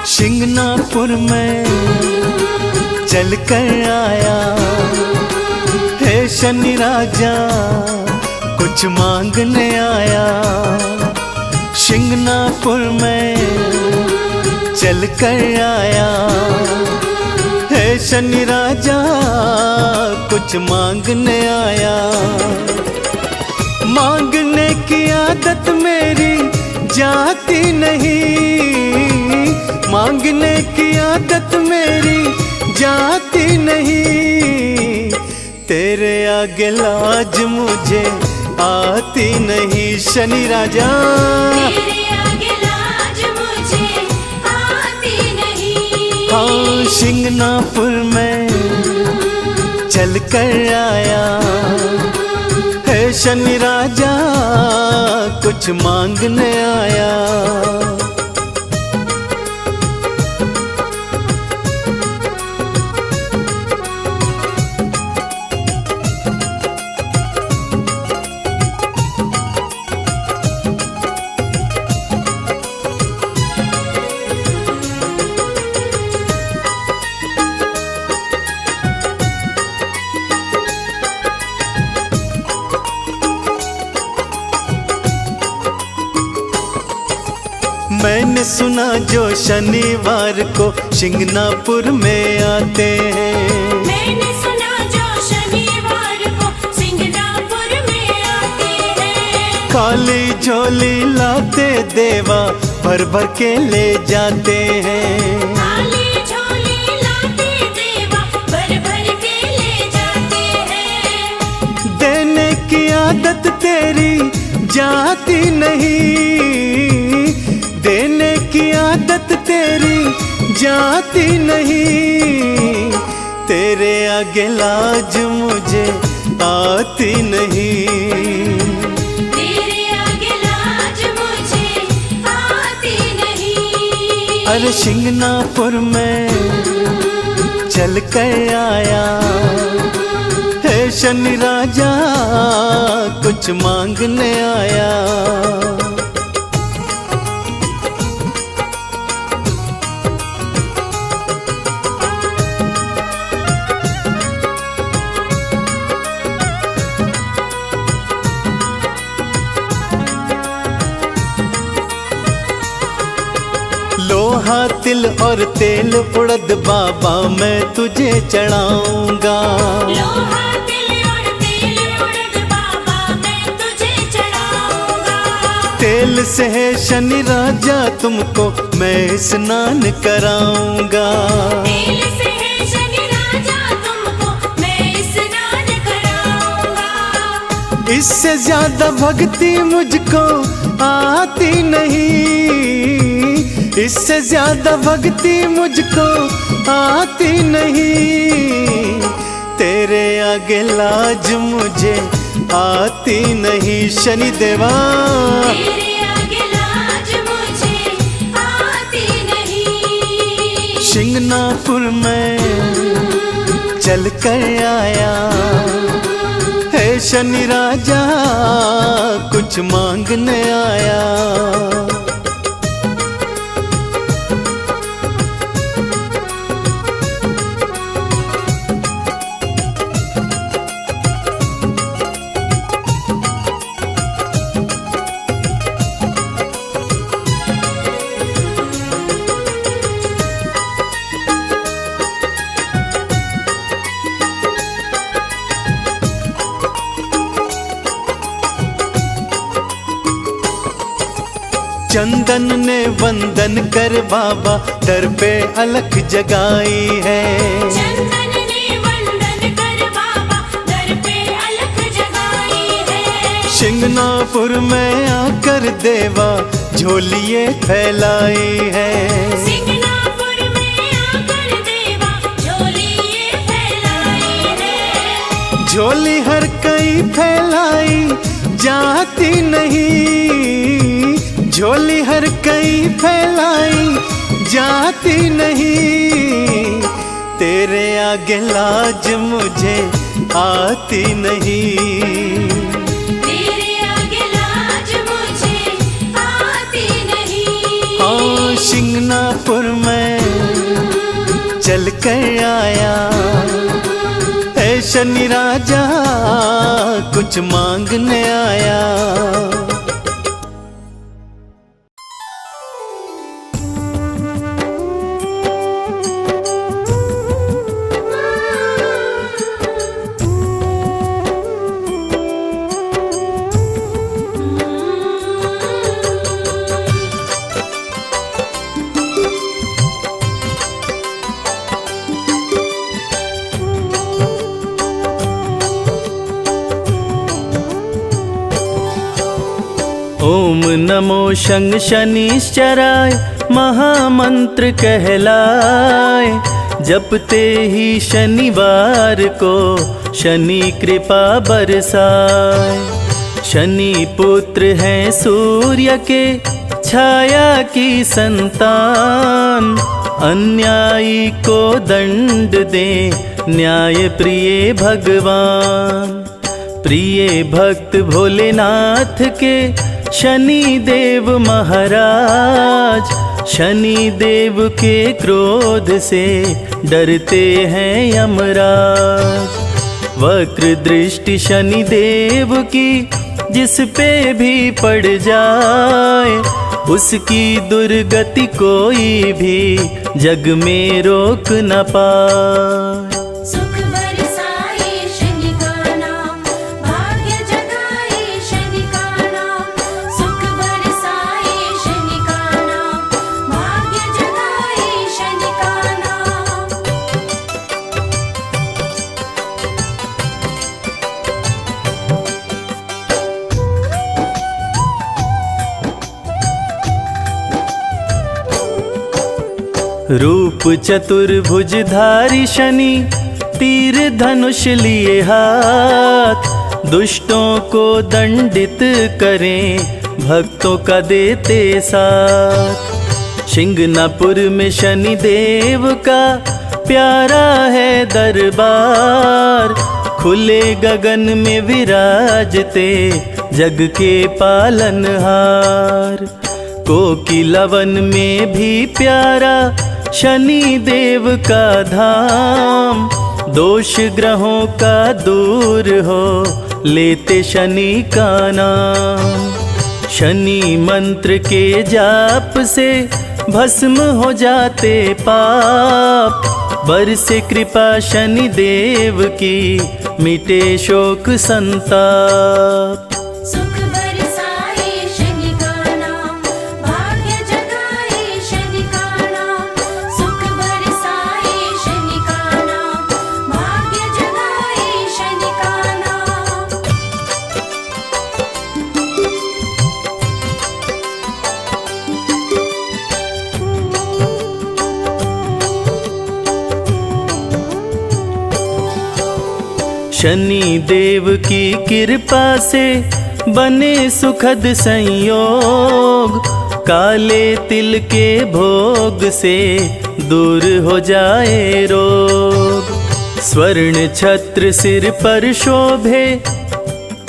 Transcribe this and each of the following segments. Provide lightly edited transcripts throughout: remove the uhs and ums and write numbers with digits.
शिंगनापुर में चल कर आया है शनि राजा, कुछ मांगने आया। शिंगनापुर में चल कर आया है शनि राजा, कुछ मांगने आया। मांगने की आदत मेरी जाती नहीं, मांगने की आदत मेरी जाती नहीं। तेरे आगे लाज मुझे आती नहीं शनि राजा, तेरे आगे लाज मुझे आती नहीं। हाँ शिंगनापुर में चल कर आया है शनि राजा, कुछ मांगने आया। मैंने सुना जो शनिवार को शिंगनापुर में आते हैं, मैंने सुना जो शनिवार को शिंगनापुर में आते हैं। खाली झोली लाते देवा भर भर के ले जाते हैं। खाली झोली लाते देवा भर भर के ले जाते हैं। देने की आदत तेरी जाती नहीं, देने की आदत तेरी जाती नहीं। तेरे आगे लाज मुझे आती नहीं, तेरे आगे लाज मुझे आती नहीं। अरे शिंगनापुर में चल कर आया है शनि राजा, कुछ मांगने आया। लोहा तिल और तेल उड़द बाबा मैं तुझे चढ़ाऊंगा। लोहा तिल और तेल उड़द बाबा मैं तुझे चढ़ाऊंगा। तेल से है शनि राजा तुमको मैं स्नान कराऊंगा। तेल से है शनि राजा तुमको मैं स्नान कराऊंगा। इससे ज्यादा भक्ति मुझको आती नहीं, इससे ज्यादा भक्ति मुझको आती नहीं। तेरे आगे लाज मुझे आती नहीं शनि देवा, तेरे आगे लाज मुझे आती नहीं। शिंगनापुर में चल कर आया है शनि राजा, कुछ मांगने आया। चंदन ने वंदन कर बाबा दर पे अलख जगाई है। चंदन ने वंदन कर बाबा दर पे अलख जगाई है। शिंगनापुर में आकर देवा झोलिए फैलाई है। शिंगनापुर में आकर देवा झोलिए फैलाई है। झोली हर कई फैलाई जाती नहीं, झोली हर कई फैलाई जाती नहीं, तेरे आगे लाज मुझे आती नहीं। तेरे आगे लाज मुझे आती नहीं। हाँ शिंगनापुर में चल कर आया है शनि राजा, कुछ मांगने आया। ओम नमो शंग शनिश्चराय महामंत्र कहलाए, जपते ही शनिवार को शनि कृपा बरसाए। शनि पुत्र हैं सूर्य के छाया की संतान, अन्यायी को दंड दे न्याय प्रिय भगवान। प्रिय भक्त भोलेनाथ के शनि देव महाराज, शनि देव के क्रोध से डरते हैं यमराज। वक्र दृष्टि शनि देव की जिस पे भी पड़ जाए, उसकी दुर्गति कोई भी जग में रोक न पाए। सुख बरसाए शनि का नाम, भाग्य जगाए शनि का नाम। सुख बरसाए शनि का नाम, भाग्य जगाए शनि का नाम। रूप चतुर्भुजधारी शनि तीर धनुष लिए हाथ, दुष्टों को दंडित करें भक्तों का देते साथ। शिंगनापुर में शनि देव का प्यारा है दरबार, खुले गगन में विराजते जग के पालनहार। कोकिलावन में भी प्यारा शनि देव का धाम, दोष ग्रहों का दूर हो लेते शनि का नाम। शनि मंत्र के जाप से भस्म हो जाते पाप, बरसे कृपा शनि देव की मिटे शोक संताप। सुख बरसाए शनि का नाम, भाग्य जगाए शनि का नाम। सुख बरसाए शनि का नाम, भाग्य जगाए शनि का नाम। शनि देव की कृपा से बने सुखद संयोग, काले तिल के भोग से दूर हो जाए रोग। स्वर्ण छत्र सिर पर शोभे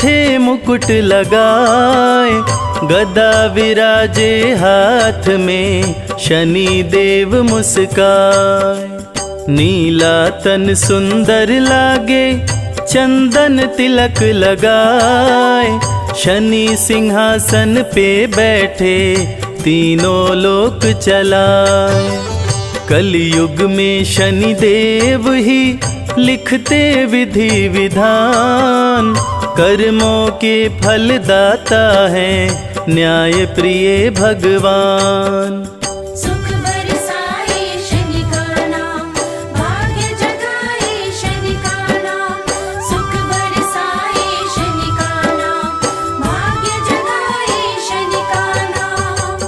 थे मुकुट लगाए, गदा विराजे हाथ में शनि देव मुस्काए। नीला तन सुंदर लागे चंदन तिलक लगाए, शनि सिंहासन पे बैठे तीनों लोक चलाए। कलयुग में शनि देव ही लिखते विधि विधान, कर्मों के फलदाता है न्याय प्रिय भगवान। सुख बरसाए शनि का नाम, भाग्य जगाए शनि का नाम। सुख बरसाए शनि का नाम, भाग्य जगाए शनि का नाम।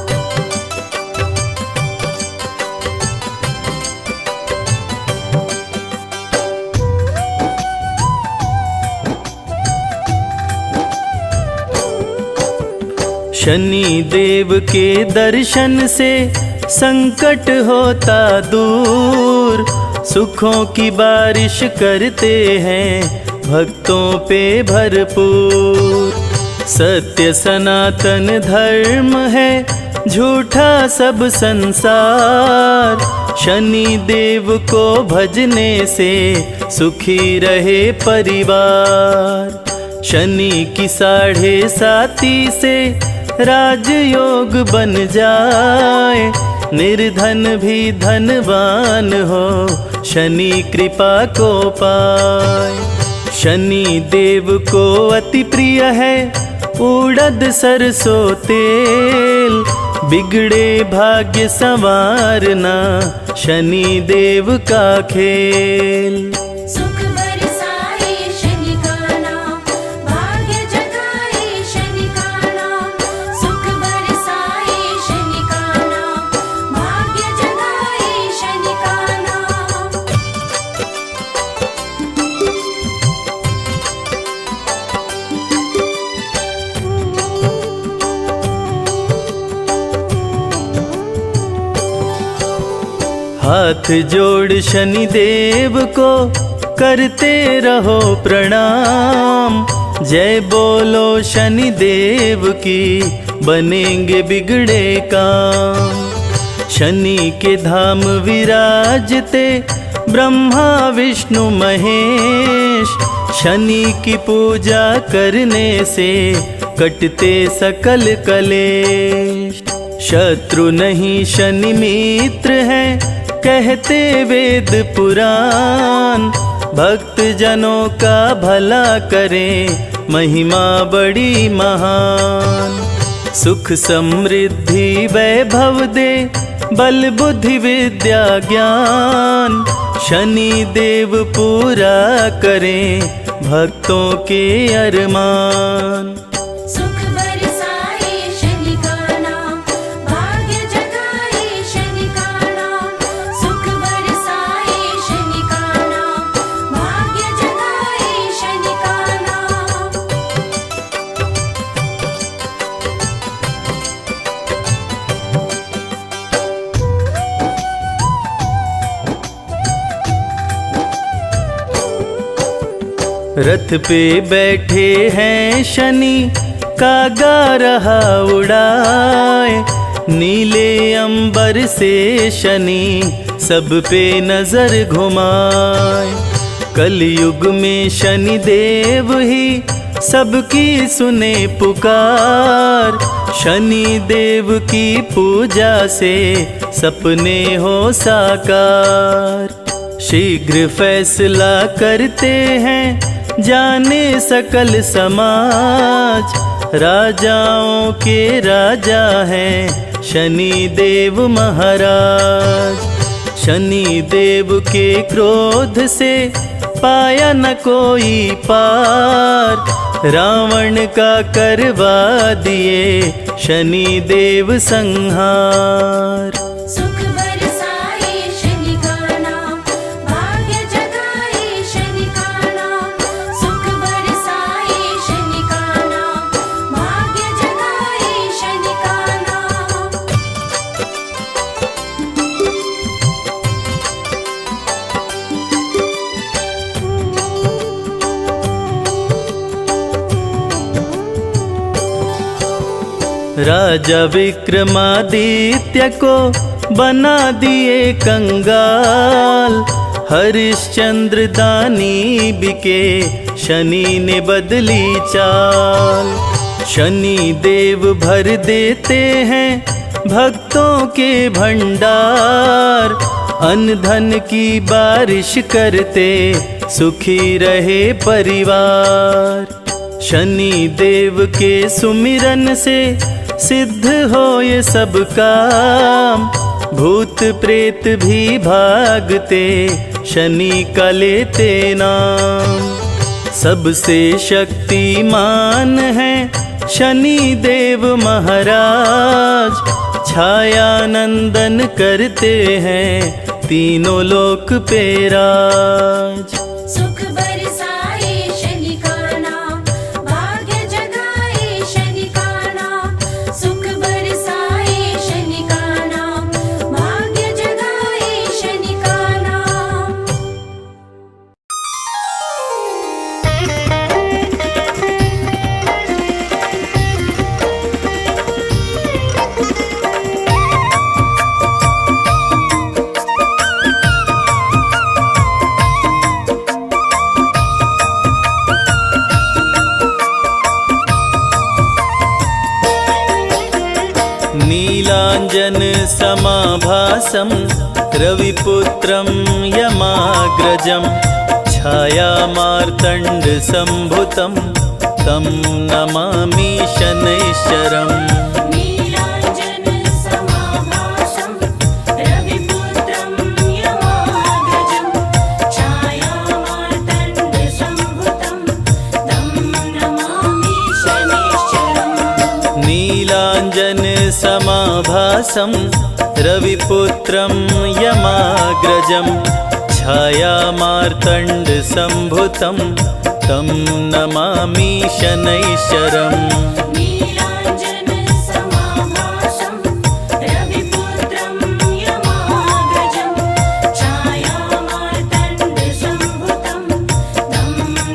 शनि देव के दर्शन से संकट होता दूर, सुखों की बारिश करते हैं भक्तों पे भरपूर। सत्य सनातन धर्म है, झूठा सब संसार, शनि देव को भजने से सुखी रहे परिवार। शनि की 7.5 से राजयोग बन जाए, निर्धन भी धनवान हो, शनि कृपा को पाए। शनि देव को अति प्रिय है उड़द सरसों तेल, बिगड़े भाग्य संवारना शनि देव का खेल। सुख बरसाए शनि का नाम, भाग्य जगाए शनि का नाम। सुख बरसाए शनि का नाम, भाग्य जगाए शनि का नाम। हाथ जोड़ शनि देव को करते रहो प्रणाम, जय बोलो शनि देव की, बनेंगे बिगड़े काम। शनि के धाम विराजते ब्रह्मा विष्णु महेश, शनि की पूजा करने से कटते सकल कलेश। शत्रु नहीं शनि मित्र है, कहते वेद पुराण, भक्त जनों का भला करें महिमा बड़ी महान। सुख समृद्धि वैभव दे, बल बुद्धि विद्या ज्ञान, शनि देव पूरा करें भक्तों के अरमान। सुख बरसाए शनि का नाम, भाग्य जगाए शनि का नाम। सुख बरसाए शनि का नाम, भाग्य जगाए शनि का नाम। रथ पे बैठे हैं शनि, कागा रहा उड़ाए, नीले अंबर से शनि सब पे नजर घुमाए। कलयुग में शनि देव ही सबकी सुने पुकार, शनि देव की पूजा से सपने हो साकार। शीघ्र फैसला करते हैं जाने सकल समाज, राजाओं के राजा हैं शनि देव महाराज। शनि देव के क्रोध से पाया न कोई पार, रावण का करवा दिए शनि देव संहार। सुख बरसाए शनि का नाम, भाग्य जगाए शनि का नाम। सुख बरसाए शनि का नाम, भाग्य जगाए शनि का नाम। राजा विक्रमादित्य को बना दिए कंगाल, हरिश्चंद्र दानी बिके शनि ने बदली चाल। शनि देव भर देते हैं भक्तों के भंडार, अन्न धन की बारिश करते सुखी रहे परिवार। शनि देव के सुमिरन से सिद्ध हो ये सब काम, भूत प्रेत भी भागते शनि का लेते नाम। सबसे शक्तिमान है शनि देव महाराज, छाया नंदन करते हैं तीनों लोक पे राज। सुख बरसाए शनि का नाम, भाग्य जगाए शनि का नाम। नीलाञ्जनसमाभासं रविपुत्रं यमाग्रजं छायामार्तण्डसम्भुतं तं नमामि शनैश्चरम्। नीलाञ्जनसमाभासं रविपुत्रं यमाग्रजं छायामार्तण्डसम्भुतं तं नमामि शनैश्चरम्। नीलाञ्जनसमाभासं रविपुत्रं यमाग्रजं छायामार्तण्डसम्भुतं तं नमामि शनैश्चरम्। नीलाञ्जनसमाभासं रविपुत्रं यमाग्रजं छायामार्तण्डसम्भुतं तं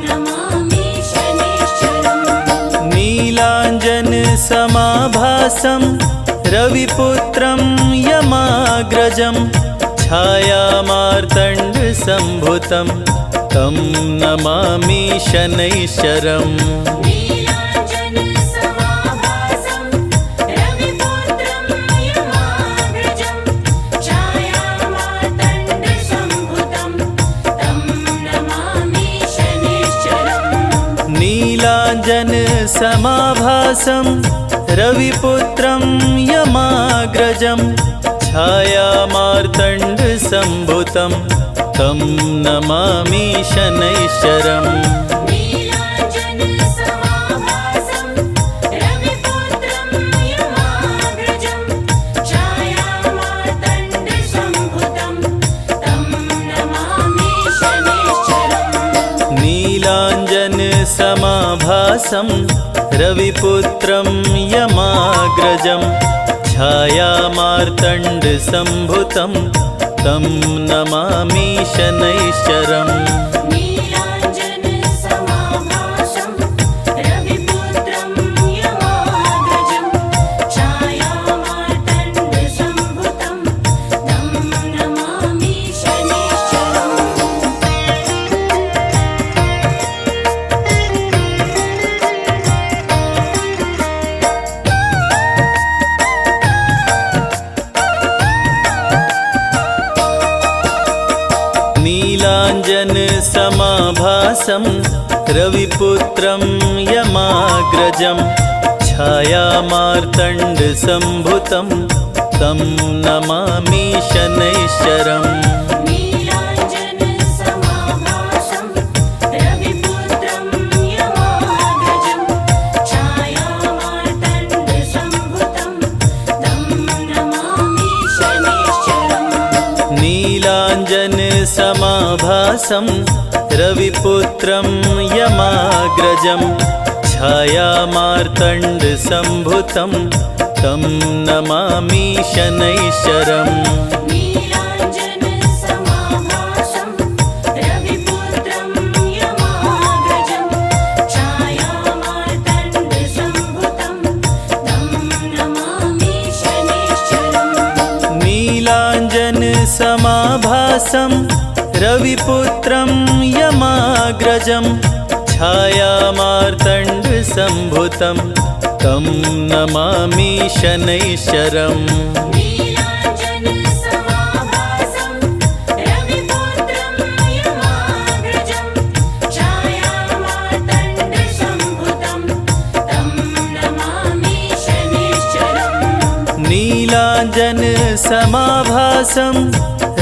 नमामि शनैश्चरम्। नीलाञ्जनसमाभासं रविपुत्रं यमाग्रजं छायामार्तण्डसम्भुतं तं नमामि शनैश्चरम्। नीलाञ्जनसमाभासं रविपुत्रं यमाग्रजं छायामार्तण्डसम्भुतं तं नमामि शनैश्चरम्। नीलाञ्जनसमाभासं रविपुत्रं यमाग्रजं छायामार्तण्डसम्भुतं तं नमामि शनैश्चरम्। नीलाञ्जनसमाभासं रविपुत्रं यमाग्रजं छायामार्तण्डसम्भुतं तं नमामि शनैश्चरम्। नीलाञ्जनसमाभासं रविपुत्रं यमाग्रजं छायामार्तण्डसम्भुतं तं नमामि शनैश्चरम्। नीलाञ्जनसमाभासं रविपुत्रं यमाग्रजं छायामार्तण्डसम्भुतं तं नमामि शनैश्चरम्। नीलाञ्जनसमाभासं रविपुत्रं यमाग्रजं छायामार्तण्डसम्भुतं तं नमामि शनैश्चरम्। नीलाञ्जनसमाभासं रविपुत्रं यमाग्रजं छायामार्तण्डसम्भुतं तं नमामि शनैश्चरम्। नीलाञ्जनसमाभासं रविपुत्रं यमाग्रजं छायामार्तण्डसम्भुतं तं नमामि शनैश्चरम्। नीलाञ्जनसमाभासं रविपुत्रं यमाग्रजं छायामार्तण्डसम्भुतं तं नमामि शनैश्चरम्। नीलाञ्जनसमाभासं रविपुत्रं यमाग्रजं छायामार्तण्डसम्भुतं तं नमामि शनैश्चरम्। नीलाञ्जनसमाभासं रविपुत्रं यमाग्रजं छायामार्तण्डसम्भुतं तं नमामि शनैश्चरम्। नीलाञ्जनसमाभासं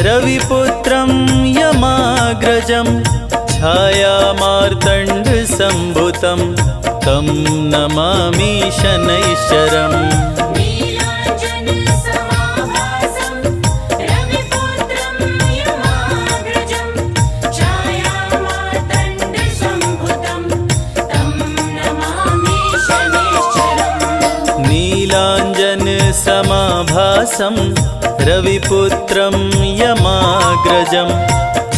रविपुत्रं यमाग्रजं छायामार्तण्डसम्भुतं तं नमामि शनैश्चरम्। नीलाञ्जनसमाभासं रविपुत्रं यमाग्रजं छायामार्तण्डसम्भुतं तं नमामि शनैश्चरम्। नीलाञ्जनसमाभासं रविपुत्रं यमाग्रजं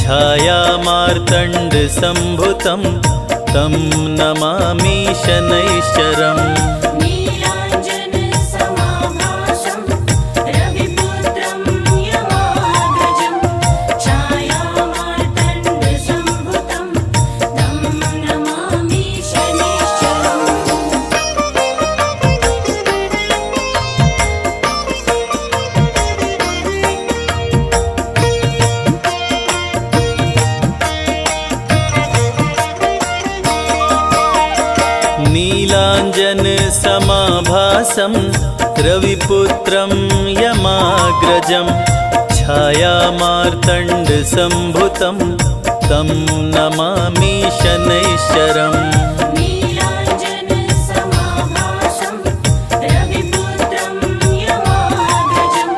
छायामार्तण्डसम्भुतं तं नमामि शनैश्चरम्। नीलाञ्जनसमाभासं रविपुत्रं यमाग्रजं छायामार्तण्डसम्भुतं तं नमामि शनैश्चरम्। नीलाञ्जन समाभासं रविपुत्रं यमाग्रजं छायामार्तण्डसम्भुतं तं नमामि शनैश्चरम्। नीलाञ्जन समाभासं रविपुत्रं यमाग्रजं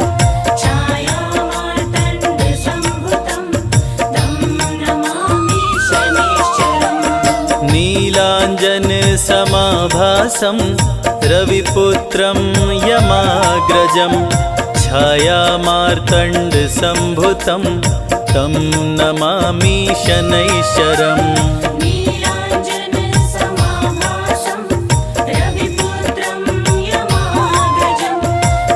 छायामार्तण्डसम्भुतं तं नमामि शनैश्चरम्। नीलाञ्जन समाभासं रविपुत्रं यमाग्रजं छायामार्तण्डसम्भुतं तं नमामि शनैश्चरम्। नीलाञ्जन समाभासं रविपुत्रं यमाग्रजं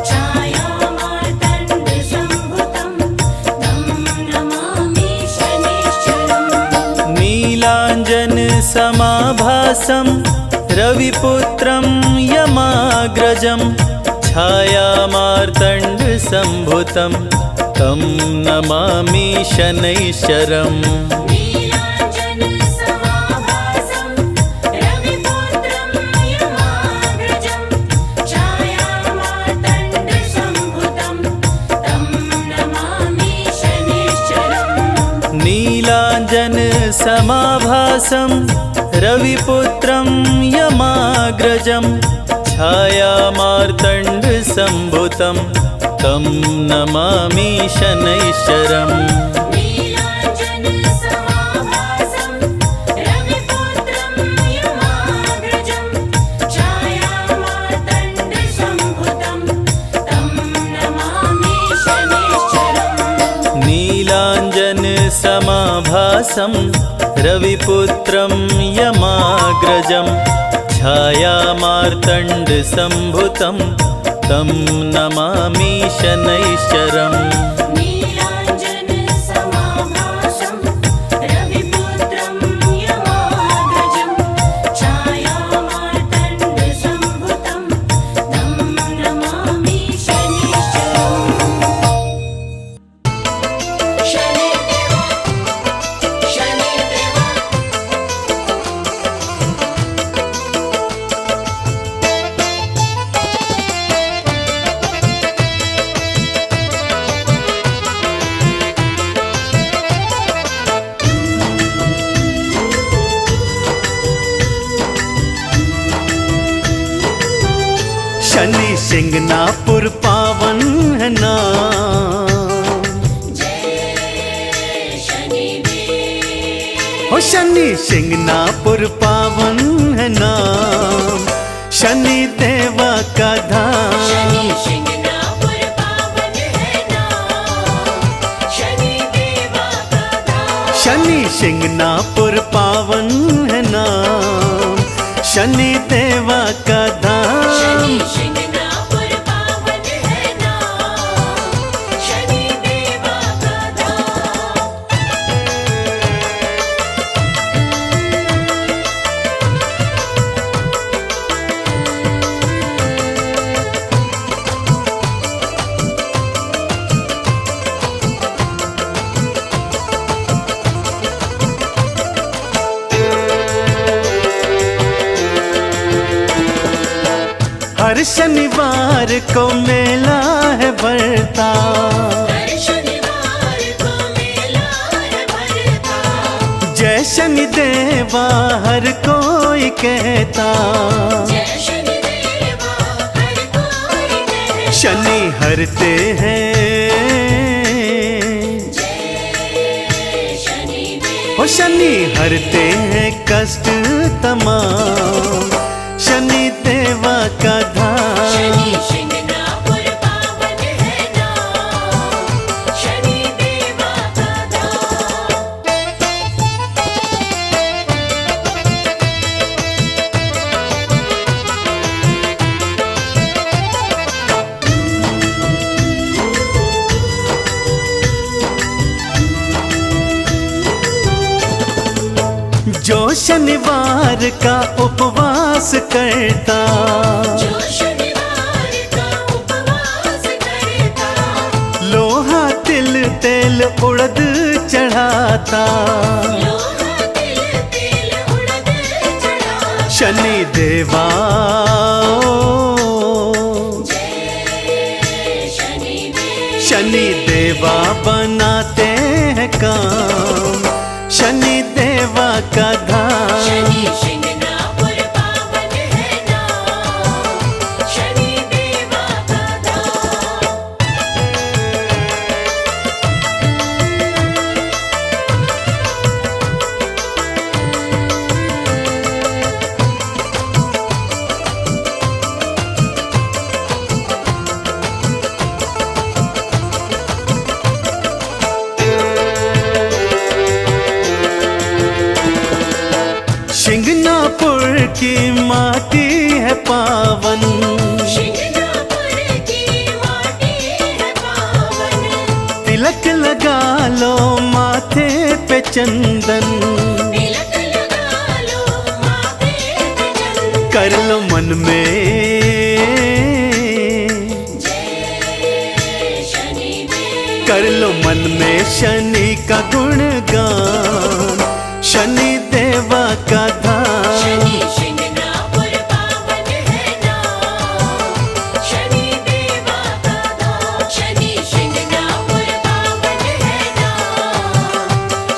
छायामार्तण्डसम्भुतं तं नमामि शनैश्चरम्। नीलाञ्जन समाभासं रविपुत्रं यमाग्रजं छायामार्तण्डसम्भुतं तं नमामि शनैश्चरम्। नीलाञ्जन समाभासं रविपुत्रं यमाग्रजं छायामार्तण्डसम्भुतं तं नमामि शनैश्चरम्। नीलाञ्जन समाभासं रविपुत्रं यमाग्रजं छायामार्तण्डसम्भुतं तं नमामि शनैश्चरम्। नीलाञ्जन समाभासं रविपुत्रं यमाग्रजं छायामार्तण्डसम्भुतं तं नमामि शनैश्चरम्। नीलाञ्जन समाभासं रविपुत्रं यमाग्रजं छायामार्तण्डसम्भुतं तं नमामि शनैश्चरम्। नीलाञ्जन समाभासं रविपुत्रं यमाग्रजं छायामार्तण्डसम्भुतं तं नमामि शनैश्चरम्। शनिदेवा शनिदेवा शनि सिंगनापुर पावन है नाम, जय शनिदेव। हो शनि सिंगनापुर पावन है नाम, शनि देवा का धाम। शनि सिंगनापुर पावन है नाम, शनि देवा का धाम। शनि सिंगनापुर पावन है नाम, शनि देवा का धाम। शनि सिंगनापुर पावन है नाम, शनि देवा का धाम। हर शनिवार को मेला है भरता, हर शनिवार को मेला है भरता। जय शनि देवा हर कोई कहता। जय शनिदेवा हर कोई कहता। शनि हरते हैं, जय शनिदेव। हो शनि हरते हैं कष्ट तमाम, शनि देवा का धाम। शनि सिंगनापुर पावन है नाम, शनि देवा का धाम। जो शनिवार का उपवास करता, जो शनिवार का उपवास करता। लोहा तिल तेल उड़द चढ़ाता। लोहा तिल तिल उड़द चढ़ाता। शनि देवा शनि देवा बनाते हैं काम, शनि देवा का धाम। शनि शिंगणापुर पावन है नाम, शनि देवा का धाम। शिंगणापुर की माटी है पावन, शिंगणापुर की माटी है पावन। तिलक लगा लो माथे पे चंदन, तिलक लगा लो माथे पे चंदन। कर लो मन में जय शनि देव, कर लो मन में शनि का गुणगान, शनि देवा का धाम। शनि शिंगणापुर पावन है नाम, शनि देवा का धाम। शनि शिंगणापुर पावन है नाम,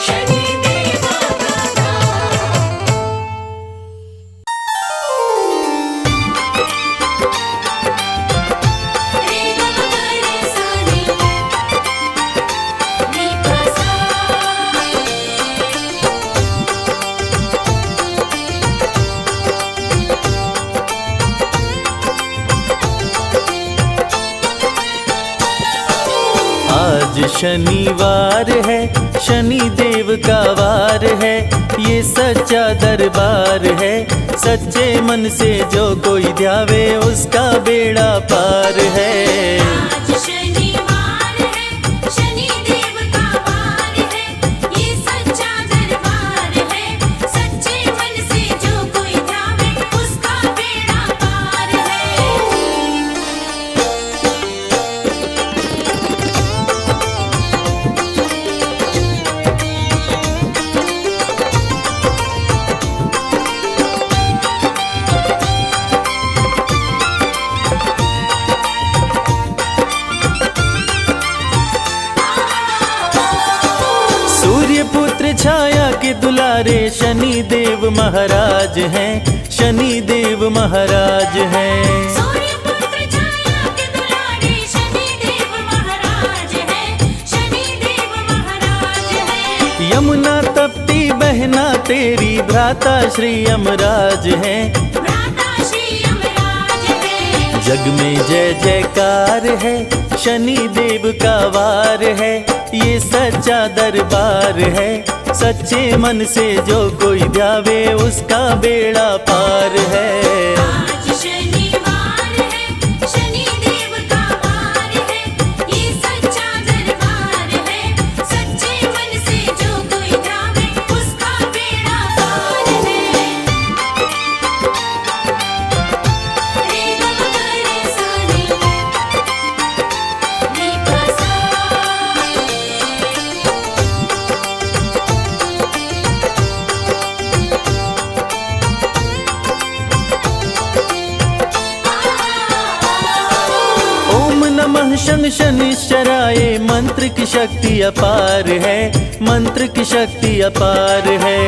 शनि देवा का धाम। रे ग ग रे सा रे, नी प सा। आज शनिवार है, शनि देव का वार है, ये सच्चा दरबार है। सच्चे मन से जो कोई ध्यावे उसका बेड़ा पार है। आज शनिवार है, शनि देव का वार है, ये सच्चा दरबार है। सच्चे मन से जो कोई ध्यावे उसका बेड़ा पार है। सूर्य पुत्र छाया के दुलारे शनि देव महाराज हैं, शनि देव महाराज हैं। सूर्य पुत्र छाया के दुलारे शनि देव महाराज है, शनि देव महाराज है। यमुना तप्ती बहना तेरी भ्राता श्री यमराज हैं। भ्राता श्री यमराज है। जग में जय जयकार है, शनि देव का वार है, ये सच्चा दरबार है। सच्चे मन से जो कोई ध्यावे उसका बेड़ा पार है। आज शनिवार है, शनि देव का वार है, ये सच्चा दरबार है। सच्चे मन से जो कोई ध्यावे उसका बेड़ा पार है। रे ग ग रे सा रे, नी प सा। ओम नमः शं शनिश्चराय, मंत्र की शक्ति अपार है, मंत्र की शक्ति अपार है।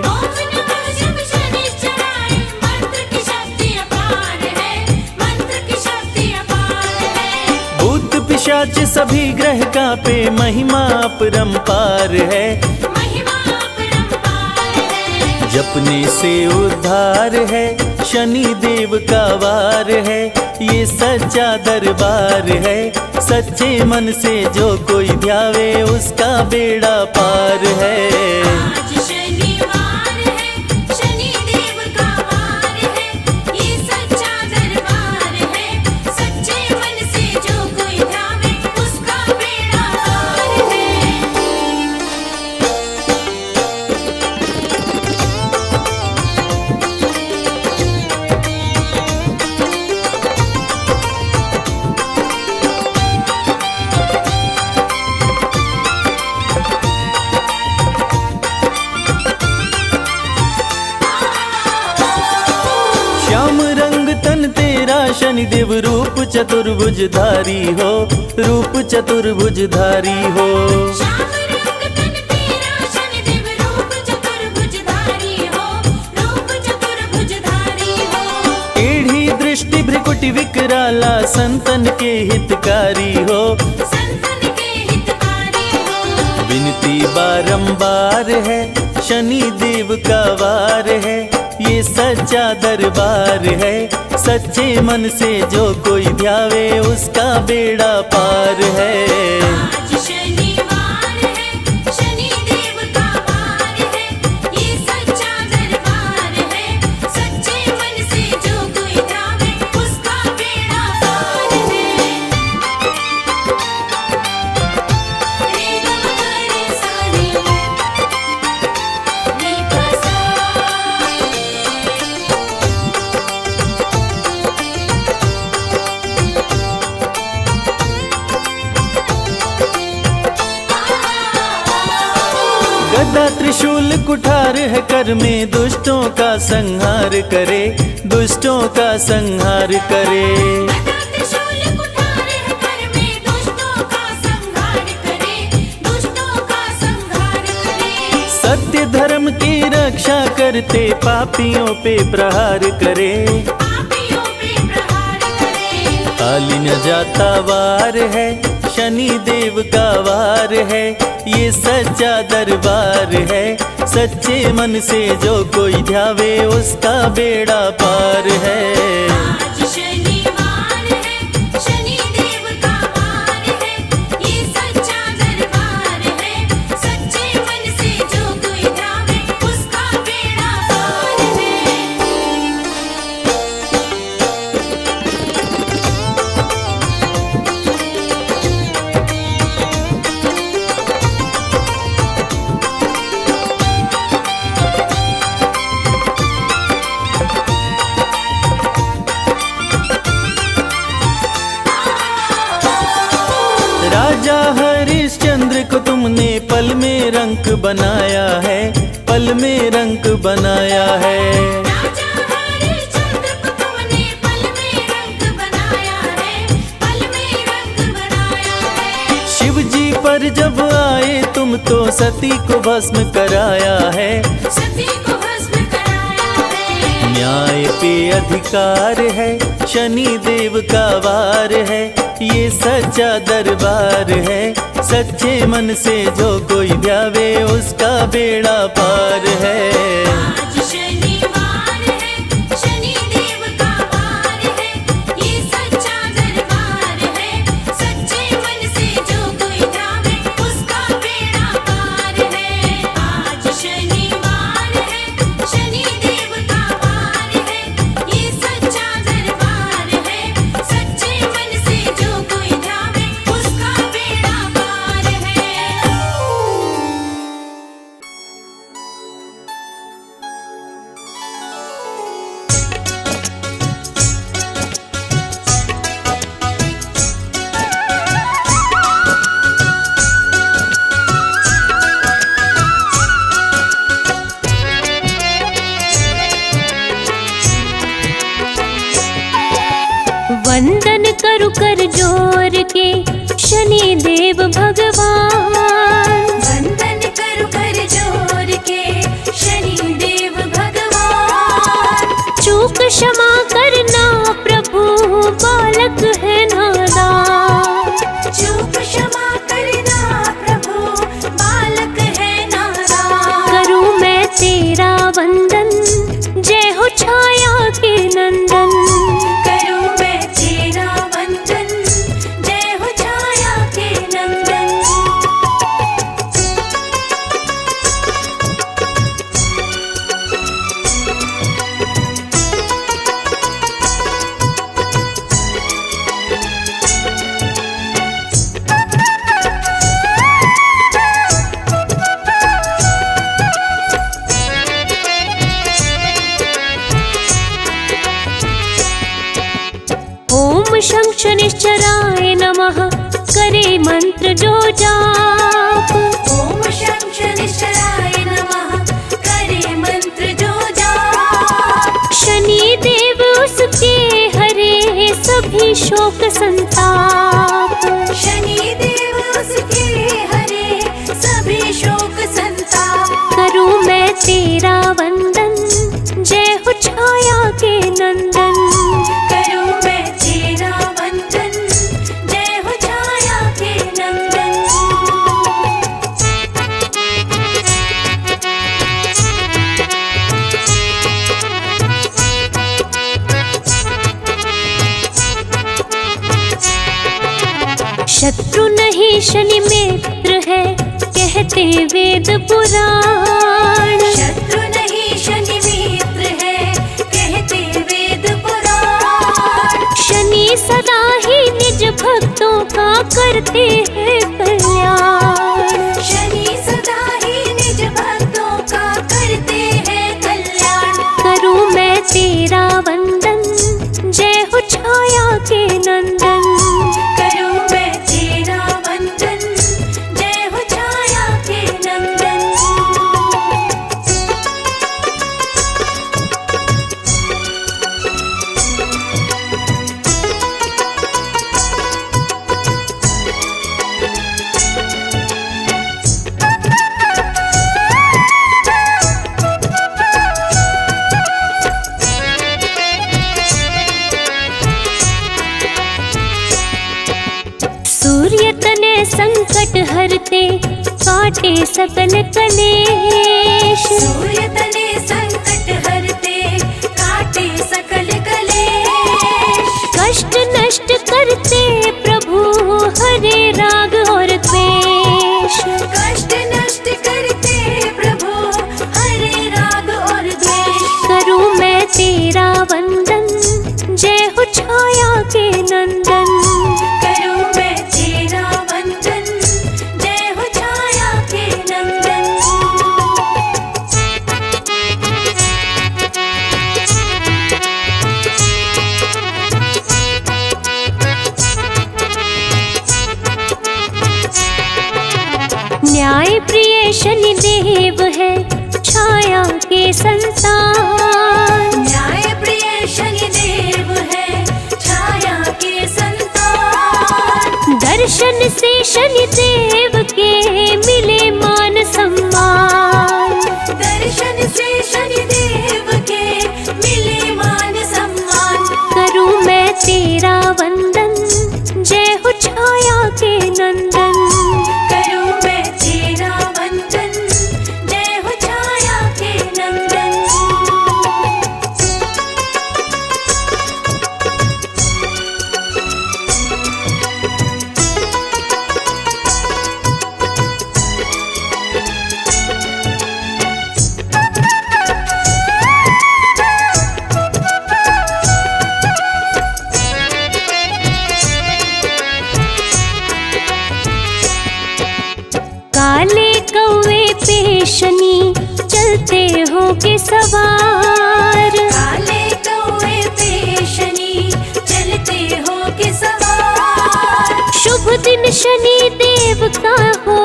ओम नमः शिव शनिश्चराय, मंत्र की शक्ति अपार है, मंत्र की शक्ति अपार है। भूत पिशाच सभी ग्रह कांपे, महिमा अपरंपार है। महिमा अपरंपार है। जपने से उद्धार है, शनि देव का वार है, ये सच्चा दरबार है। सच्चे मन से जो कोई ध्यावे उसका बेड़ा पार है। आज शनिवार है, शनि देव का वार है, ये सच्चा दरबार है। सच्चे मन से जो कोई ध्यावे उसका बेड़ा पार है। श्याम रंग तन तेरा शनिदेव रूप चतुर्भुजधारी हो, रूप चतुर्भुजधारी हो। श्याम रंग तन तेरा शनिदेव रूप चतुर्भुजधारी हो, रूप चतुर्भुजधारी हो। टेढ़ी दृष्टि भ्रिकुटि विकराला संतन के हितकारी हो, संतन के हितकारी हो। विनती बारंबार है शनि देव का वार है, ये सच्चा दरबार है। सच्चे मन से जो कोई ध्यावे उसका बेड़ा पार है। आज शनिवार है, शनि देव का वार है, ये सच्चा दरबार है। सच्चे मन से जो कोई ध्यावे उसका बेड़ा पार है। रे ग म रे सा रे प सा। गदा त्रिशूल कुठार है कर में, दुष्टों का संहार करे, दुष्टों का संहार करे। गदा त्रिशूल कुठार है कर में, दुष्टों का संहार करे, दुष्टों का संहार करे। सत्य धर्म की रक्षा करते पापियों पे प्रहार करे, पापियों पे प्रहार करे। खाली न जाता वार है शनि देव का वार है, ये सच्चा दरबार है। सच्चे मन से जो कोई ध्यावे उसका बेड़ा पार है। आज शनिवार है, शनि देव का वार है, ये सच्चा दरबार है। सच्चे मन से जो कोई ध्यावे उसका बेड़ा पार है। राजा हरिश्चंद्र को तुमने पल में रंक बनाया है, पल में रंक बनाया है। राजा हरिश्चंद्र को तुमने पल में रंग बनाया है, पल में रंग बनाया है। शिव जी पर जब आए तुम तो सती को भस्म कराया है, सती को भस्म कराया है। न्याय पे अधिकार है शनि देव का वार है, ये सच्चा दरबार है। सच्चे मन से जो कोई ध्यावे उसका बेड़ा पार है। आज शनिवार है, शनि देव का वार है, ये सच्चा दरबार है। सच्चे मन से जो कोई ध्यावे उसका बेड़ा पार है। आज शनिवार है, शनि देव का वार है, ये सच्चा दरबार है। सच्चे मन से जो कोई ध्यावे उसका बेड़ा पार है। वंदन करु कर जोर के शनि देव भगवान। वंदन करु कर जोर के शनि देव भगवान। चूक क्षमा करना प्रभु बालक है नादान। चूक क्षमा करना प्रभु बालक है नादान। करूं मैं तेरा वंदन, जय हो छाया के नंदन। करूं मैं तेरा वंदन, जय हो छाया के नंदन। ओम शं शनिश्चराय नमः, करे मंत्र जो जाप। ओम शं शनिश्चराय नमः, करे मंत्र जो जाप। शनि देव शोक संताप। शनि देव उसके हरे सभी शोक संताप। करूं मैं तेरा वंदन, जय हो छाया के नंदन। करूं मैं तेरा वंदन, जय हो छाया के नंदन। शत्रु नहीं शनि मित्र है, कहते वेद पुराण। शत्रु नहीं शनि मित्र है, कहते वेद पुराण। शनि सदा ही निज भक्तों का करते हैं कल्याण। शनि सदा ही निज भक्तों का करते हैं कल्याण। करूं मैं तेरा वंदन, जय हो छाया के नंदन। करूं मैं तेरा वंदन, जय हो छाया के नंदन। सूर्य तने संकट हरते, काटे सकल कलेश। सूर्य तने संकट हरते, काटे सकल कलेश। कष्ट नष्ट करते प्रभु, हरे राग और द्वेष। कष्ट नष्ट करते प्रभु, हरे राग और द्वेष। करूं मैं तेरा वंदन, जय हो छाया के नंदन। करूं मैं तेरा वंदन, जय हो छाया के नंदन। न्याय प्रिय शनि देव है, छाया के संतान। न्याय प्रिय शनि देव है, छाया के संतान। दर्शन से शनि देव के मिले मान सम्मान। दर्शन से शनि देव के मिले मान सम्मान। करूं मैं तेरा वंदन, जय हो छाया के नंदन। करूं मैं तेरा वंदन, जय हो छाया के नंदन। काले कौवे पे शनि, चलते हो के सवार। काले कौवे पे शनि, चलते हो के सवार। शुभ दिन शनि देव का हो,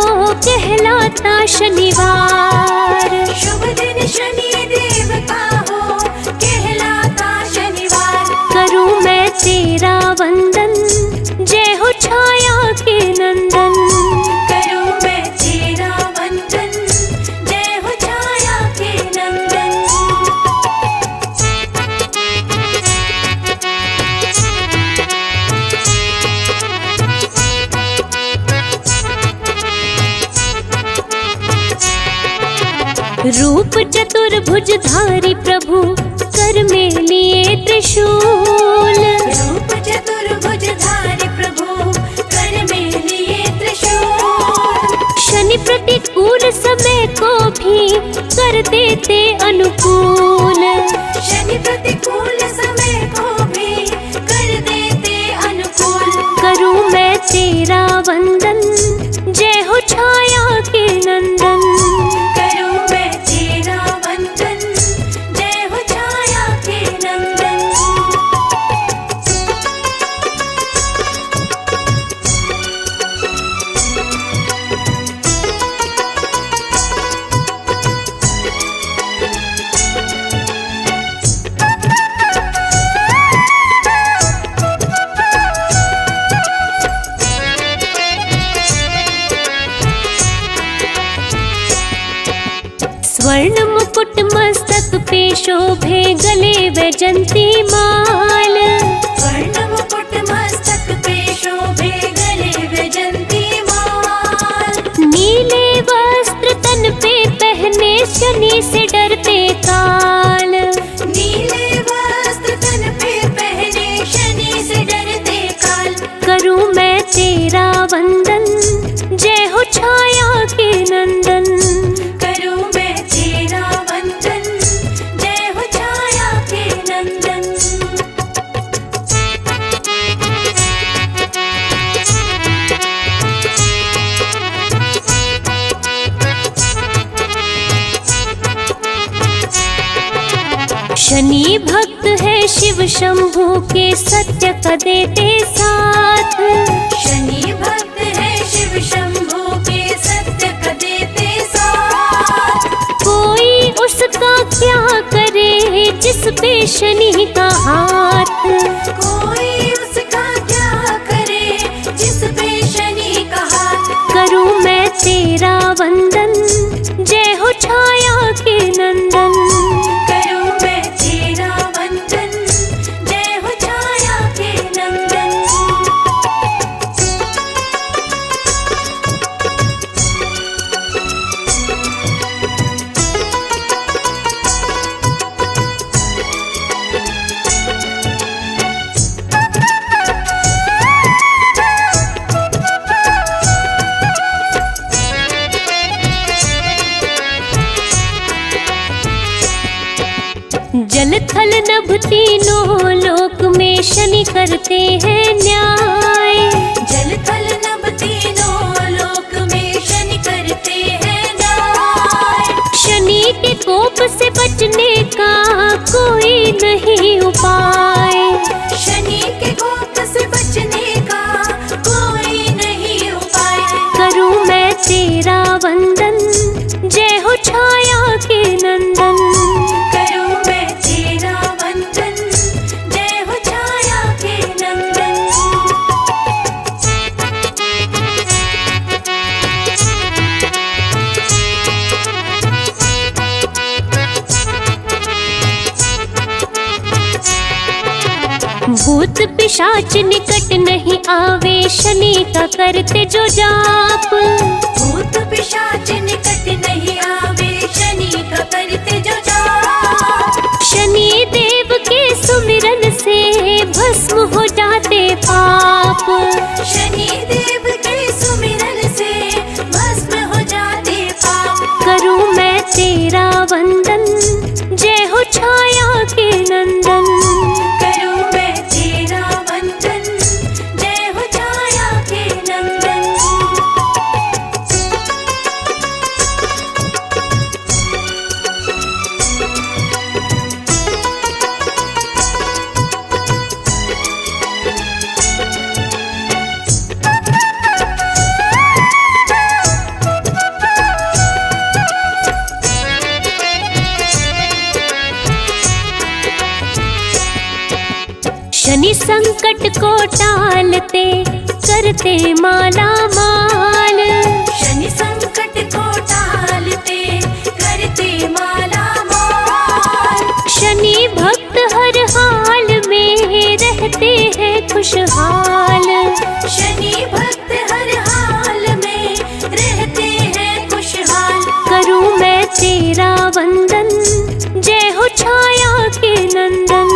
कहलाता शनिवार। शुभ दिन शनि देव का हो, कहलाता शनिवार। करूं मैं तेरा वंदन, जय हो छाया के नंदन। करूं मैं तेरा वंदन, जय हो छाया के नंदन। रूप चतुर्भुजधारी प्रभु, कर में लिए त्रिशूल। रूप चतुर्भुजधारी प्रभु, कर में लिए त्रिशूल। शनि प्रतिकूल समय को भी कर देते अनुकूल। शनि प्रतिकूल समय को भी कर देते अनुकूल। करूं मैं तेरा वंदन, जय हो छाया के नंदन। करूं मैं तेरा वंदन, जय हो छाया के नंदन। शोभे गले वैजंती माल। स्वर्ण मुकुट मस्तक पे शोभे गले वैजंती माल। नीले वस्त्र तन पे पहने शनि से डरते काल। नीले वस्त्र तन पे पहने शनि से डरते काल। करूं मैं तेरा वंदन, जय हो छाया के नंदन। करूं मैं तेरा वंदन, जय हो छाया के नंदन। शनि भक्त है शिव शंभू के, सत्य का देते साथ। शनि भक्त है शिव शंभू के, सत्य का देते साथ। कोई उसका क्या करे जिस पे शनि का हाथ। कोई उसका क्या करे जिस पे शनि का हाथ। करूं मैं तेरा वंदन, जय हो छाया के नंदन। करूं मैं तेरा वंदन, जय हो छाया के नंदन। जल थल नभ तीनों लोक में शनि करते हैं न्याय। जल थल नभ तीनों लोक में शनि करते हैं न्याय। शनि के कोप से बचने का कोई नहीं उपाय। शनि के कोप से बचने का कोई नहीं उपाय। करूं मैं तेरा वंदन, जय हो छाया के नंदन। करूं मैं तेरा वंदन, जय हो छाया के नंदन। भूत पिशाच निकट नहीं आवे, शनि का करते जो जाप। भूत पिशाच निकट नहीं आवे, शनि का करते जो जाप। शनि देव के सुमिरन से भस्म हो जाते पाप। शनि देव के सुमिरन से भस्म हो जाते पाप। करूं मैं तेरा वंदन, जय हो छाया के नंदन। करूं मैं तेरा वंदन, जय हो छाया के नंदन। शनि संकट को टालते करते माला माल। शनि संकट को टालते करते माला माल। शनि भक्त हर हाल में रहते हैं खुशहाल। शनि भक्त हर हाल में रहते हैं खुशहाल। करूं मैं तेरा वंदन, जय हो छाया के नंदन।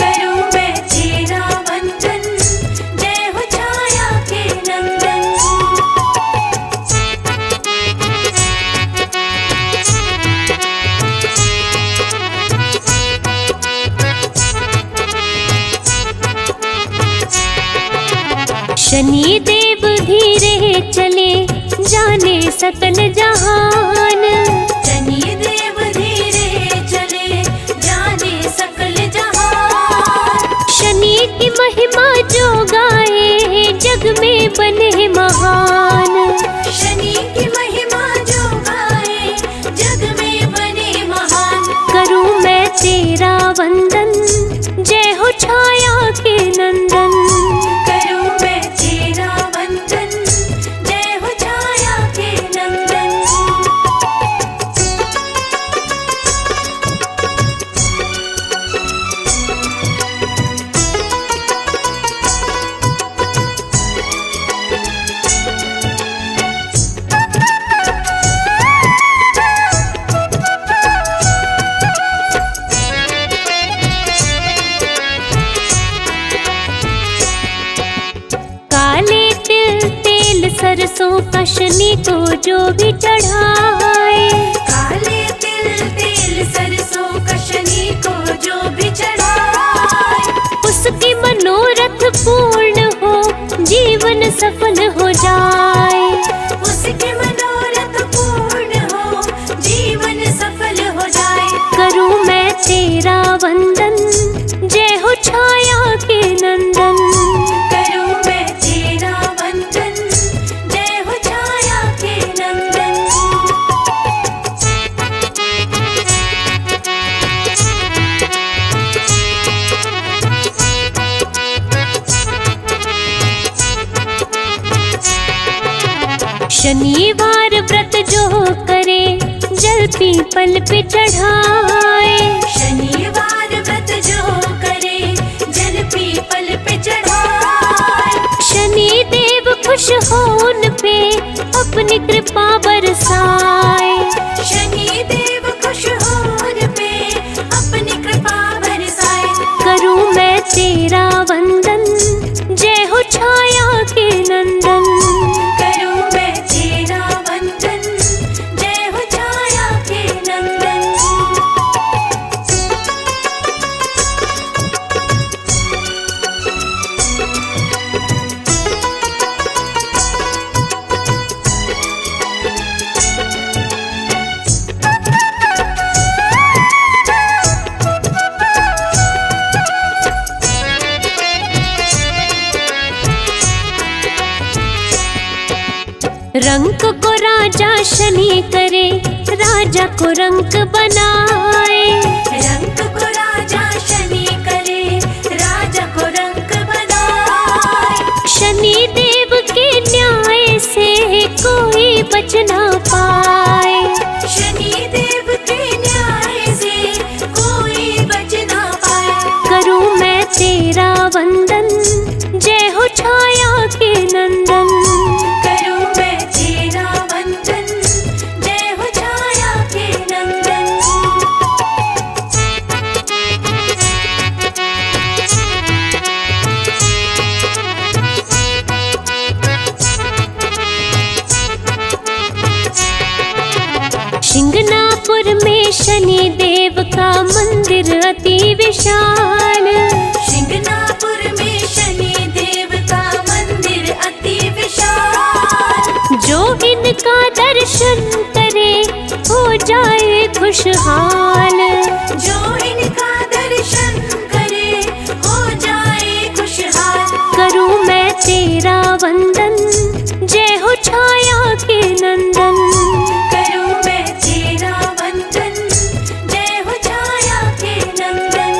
करूं मैं तेरा वंदन, जय हो छाया के नंदन। शनि देव धीरे चले जाने सकल जहान। शनि देव धीरे चले जाने सकल जहान। शनि की महिमा जो गाए जग में बने महान। शनि की महिमा जो गाए जग में बने महान। करूं मैं तेरा वंदन, जय हो छाया के नंदन। करूं मैं तेरा वंदन, जय हो छाया के नंदन। सरसों का शनि को जो भी चढ़ाए, काले तिल तेल सरसों का शनि को जो भी चढ़ाए, उसकी मनोरथ पूर्ण हो, जीवन सफल हो जाए। उसके मनोरथ पूर्ण हो, जीवन सफल हो जाए। करूं मैं तेरा वंदन, जय हो छाया के नंदन। करूं मैं तेरा वंदन, जय हो छाया के नंदन। शनिवार व्रत जो करे, जल पीपल पे चढ़ाए, शनिवार व्रत जो करे, जल पीपल पे चढ़ाए। शनि देव खुश हो उन पे, अपनी कृपा बरसाए। शनि देव खुश हो उन पे, अपनी कृपा बरसाए। करूं मैं तेरा वंदन, जय हो छाया के नंदन। करूं मैं तेरा वंदन, जय हो छाया के नंदन। रंक को राजा शनि करे, राजा को रंक बनाए। रंक को राजा शनि करे, राजा को रंक बनाए। शनि देव के न्याय से कोई बच ना पाए। शनि देव के न्याय से कोई बच ना पाए। करूं मैं तेरा वंदन, जय हो छाया के नंदन। करूं मैं तेरा वंदन, जय हो छाया के नंदन। शिंगनापुर में शनि देव का मंदिर अति विशाल। शिंगनापुर में शनि देव का मंदिर अति विशाल। जो इनका दर्शन करे, हो जाए खुशहाल। जो इनका दर्शन करे, हो जाए खुशहाल। करूं मैं तेरा वंदन, जय हो छाया के नंदन। करूं मैं तेरा वंदन, जय हो छाया के नंदन।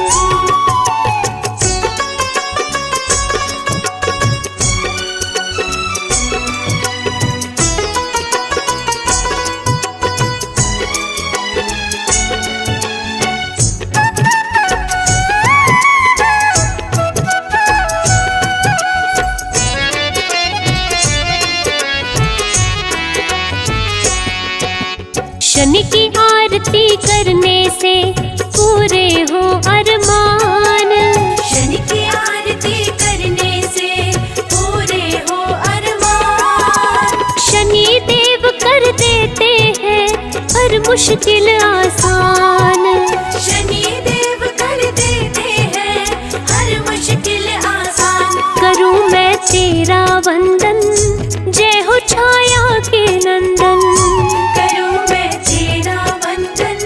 शनि की आरती करने से पूरे हो अरमान। शनि की आरती करने से पूरे हो अरमान। शनि देव कर देते हैं हर मुश्किल आसान। शनि देव कर देते हैं हर मुश्किल आसान। करूं मैं तेरा वंदन, जय हो छाया के नंदन। करूं मैं तेरा वंदन,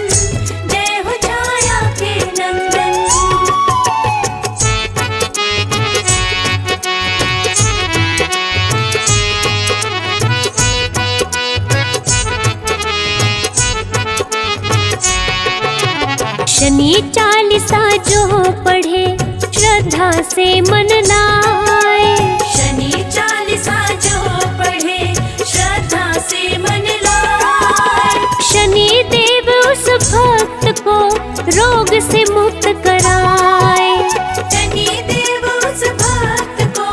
जय हो छाया के नंदन। शनि चालीसा जो पढ़े, श्रद्धा से मन लाए। शनि चालीसा जो पढ़े, श्रद्धा से मन लाए। शनि देव उस भक्त को रोग से मुक्त कराए। शनि देव उस भक्त को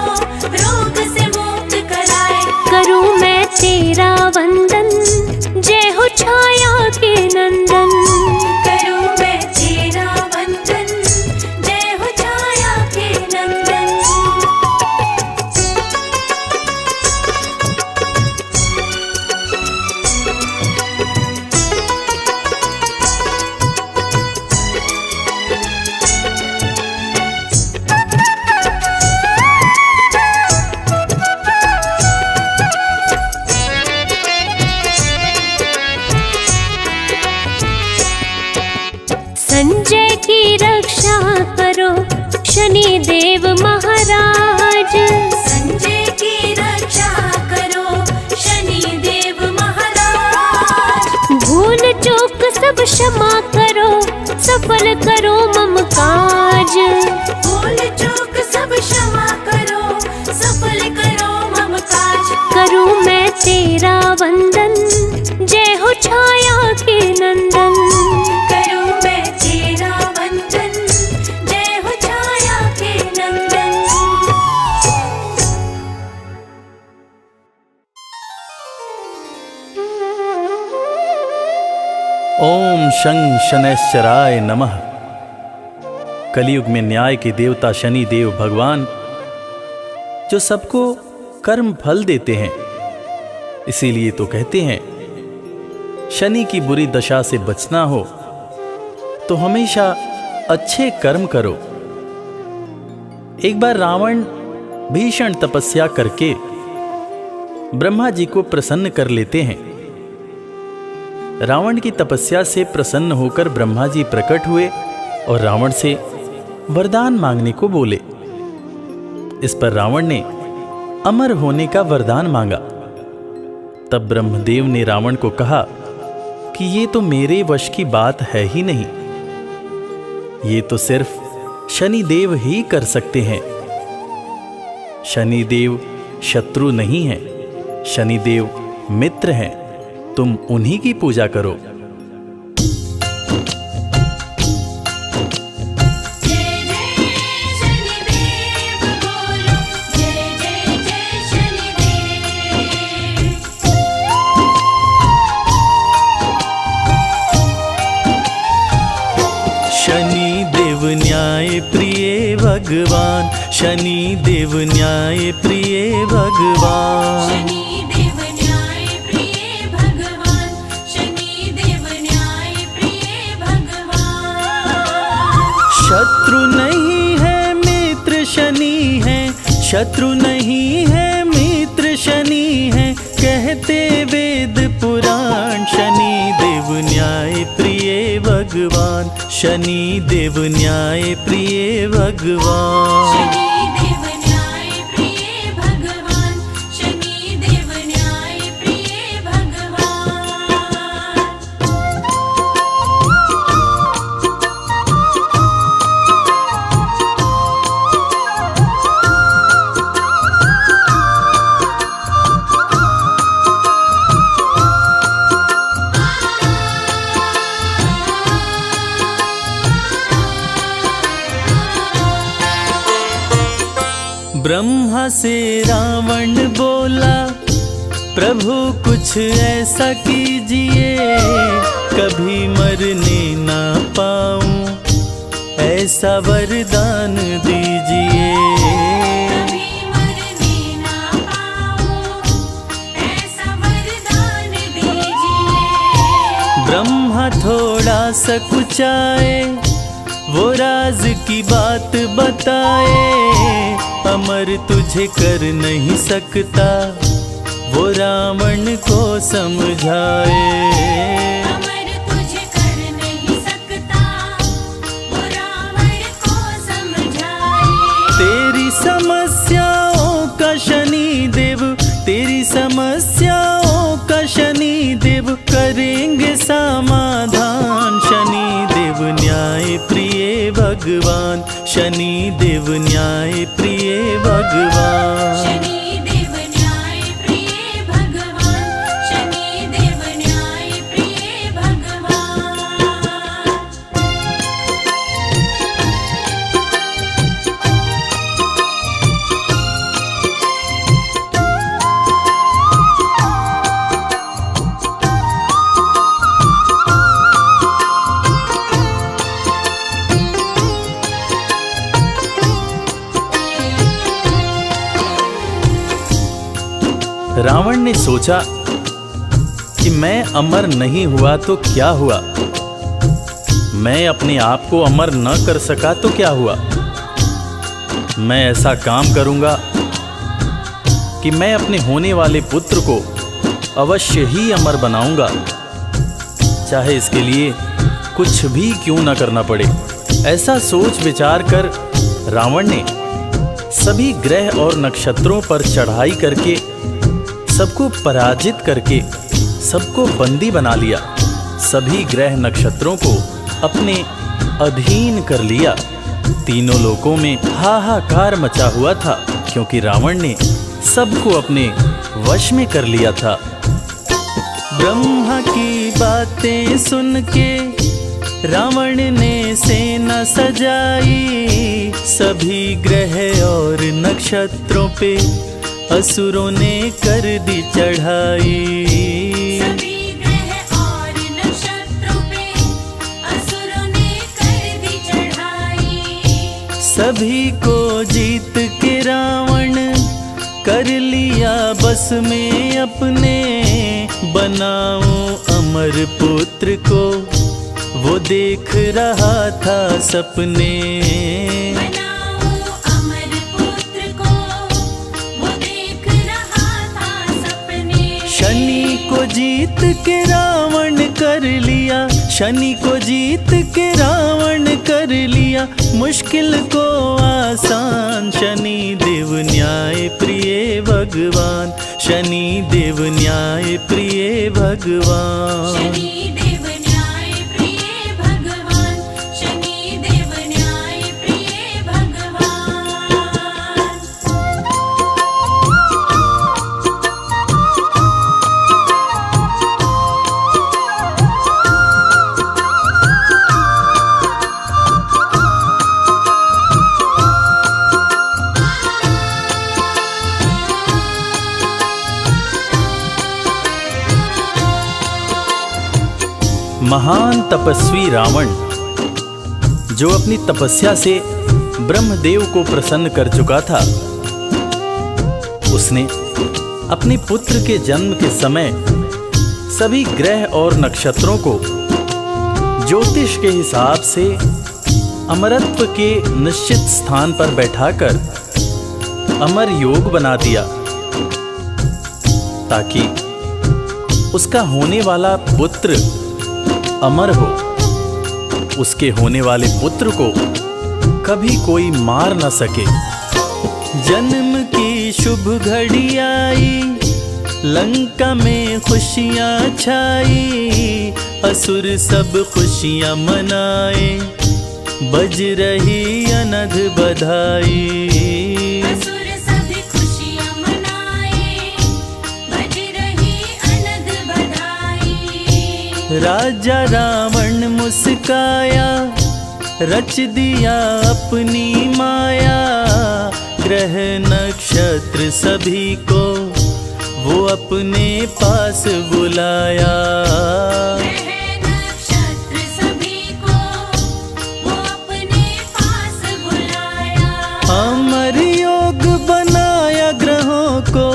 रोग से मुक्त कराए। करूं मैं तेरा वंदन, जय हो छाया के नंदन। करूं मैं तेरा वंदन, जय हो छाया के नंदन। देव महाराज। संजय की रक्षा करो शनि देव महाराज। भूल चूक सब क्षमा करो, सफल करो मम काज। भूल चूक सब क्षमा करो, सफल करो मम काज। करूं मैं तेरा वंदन, जय हो छाया के नंदन। करूं मैं तेरा वंदन, जय हो छाया के नंदन। ओम शं शनैश्चराय नमः। कलयुग में न्याय के देवता शनि देव भगवान जो सबको कर्म फल देते हैं, इसीलिए तो कहते हैं शनि की बुरी दशा से बचना हो तो हमेशा अच्छे कर्म करो। एक बार रावण भीषण तपस्या करके ब्रह्मा जी को प्रसन्न कर लेते हैं। रावण की तपस्या से प्रसन्न होकर ब्रह्मा जी प्रकट हुए और रावण से वरदान मांगने को बोले। इस पर रावण ने अमर होने का वरदान मांगा। तब ब्रह्मदेव ने रावण को कहा कि ये तो मेरे वश की बात है ही नहीं, ये तो सिर्फ शनिदेव ही कर सकते हैं। शनिदेव शत्रु नहीं है, शनिदेव मित्र हैं, तुम उन्हीं की पूजा करो। जय जय शनिदेव बोलो, जय जय जय शनिदेव। शनि देव न्याय प्रिय भगवान, शनि देव न्याय प्रिय भगवान। शनि देव न्याय प्रिय भगवान, शनि देव न्याय प्रिय भगवान। शत्रु नहीं है मित्र शनि है, शत्रु नहीं है मित्र शनि है, कहते वेद पुराण। शनि देव न्याय प्रिय भगवान, शनि देव न्याय प्रिय भगवान। शनि देव न्याय प्रिय भगवान, शनि देव न्याय प्रिय भगवान। ब्रह्मा से रावण बोला, प्रभु कुछ ऐसा कीजिए, कभी मरने ना पाऊं, ऐसा वरदान दीजिए। कभी मरने ना पाऊं, ऐसा वरदान दीजिए। ब्रह्मा थोड़ा सा कुचाए, वो राज की बात बताए, अमर तुझे कर नहीं सकता, वो रावण को समझाए। अमर तुझे कर नहीं सकता, वो रावण को समझाए। तेरी समस्याओं का शनि देव, तेरी समस्याओं का शनि देव करेंगे समाधान। शनि देव न्याय प्रिय भगवान, शनि देव न्याय प्रिय भगवान। शनि देव न्याय प्रिय भगवान, शनि देव न्याय प्रिय भगवान। रावण ने सोचा कि मैं अमर नहीं हुआ तो क्या हुआ, मैं अपने आप को अमर न कर सका तो क्या हुआ। मैं ऐसा काम करूंगा कि मैं अपने होने वाले पुत्र को अवश्य ही अमर बनाऊंगा, चाहे इसके लिए कुछ भी क्यों न करना पड़े। ऐसा सोच विचार कर रावण ने सभी ग्रह और नक्षत्रों पर चढ़ाई करके सबको पराजित करके सबको बंदी बना लिया। सभी ग्रह नक्षत्रों को अपने अधीन कर लिया। तीनों लोकों में हाहाकार मचा हुआ था, क्योंकि रावण ने सबको अपने वश में कर लिया था। ब्रह्मा की बातें सुन के रावण ने सेना सजाई। सभी ग्रह और नक्षत्रों पे असुरों ने कर दी चढ़ाई। सभी ग्रह और नक्षत्रों पे असुरों ने कर दी चढ़ाई। सभी को जीत के रावण कर लिया बस में अपने। बनाऊं अमर पुत्र को वो देख रहा था सपने। बनाऊं अमर पुत्र को वो देख रहा था सपने। शनि को जीत के रावण कर लिया, शनि को जीत के रावण कर लिया मुश्किल को आसान। शनि देव न्याय प्रिय भगवान, शनि देव न्याय प्रिय भगवान। शनि देव न्याय प्रिय भगवान, शनि देव न्याय प्रिय भगवान। महान तपस्वी रावण, जो अपनी तपस्या से ब्रह्मदेव को प्रसन्न कर चुका था, उसने अपने पुत्र के जन्म के समय सभी ग्रह और नक्षत्रों को ज्योतिष के हिसाब से अमरत्व के निश्चित स्थान पर बैठाकर अमर योग बना दिया, ताकि उसका होने वाला पुत्र अमर हो। उसके होने वाले पुत्र को कभी कोई मार न सके। जन्म की शुभ घड़ी आई, लंका में खुशियां छाई। असुर सब खुशियां मनाए, बज रही अनध बधाई। असुर सभी खुशियां मनाए, बज रही अनध बधाई। राजा रावण मुस्काया, रच दिया अपनी माया। ग्रह नक्षत्र सभी को वो अपने पास बुलाया। ग्रह नक्षत्र सभी को वो अपने पास बुलाया। अमर योग बनाया ग्रहों को,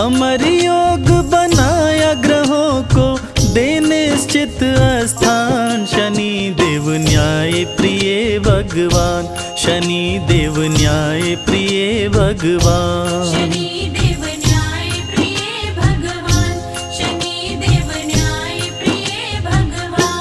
अमर योग बनाया ग्रहों को, दे निश्चित स्थान। शनि देव न्याय प्रिय भगवान, शनि देव न्याय प्रिय भगवान। शनि देव न्याय प्रिय भगवान, शनि देव न्याय प्रिय भगवान।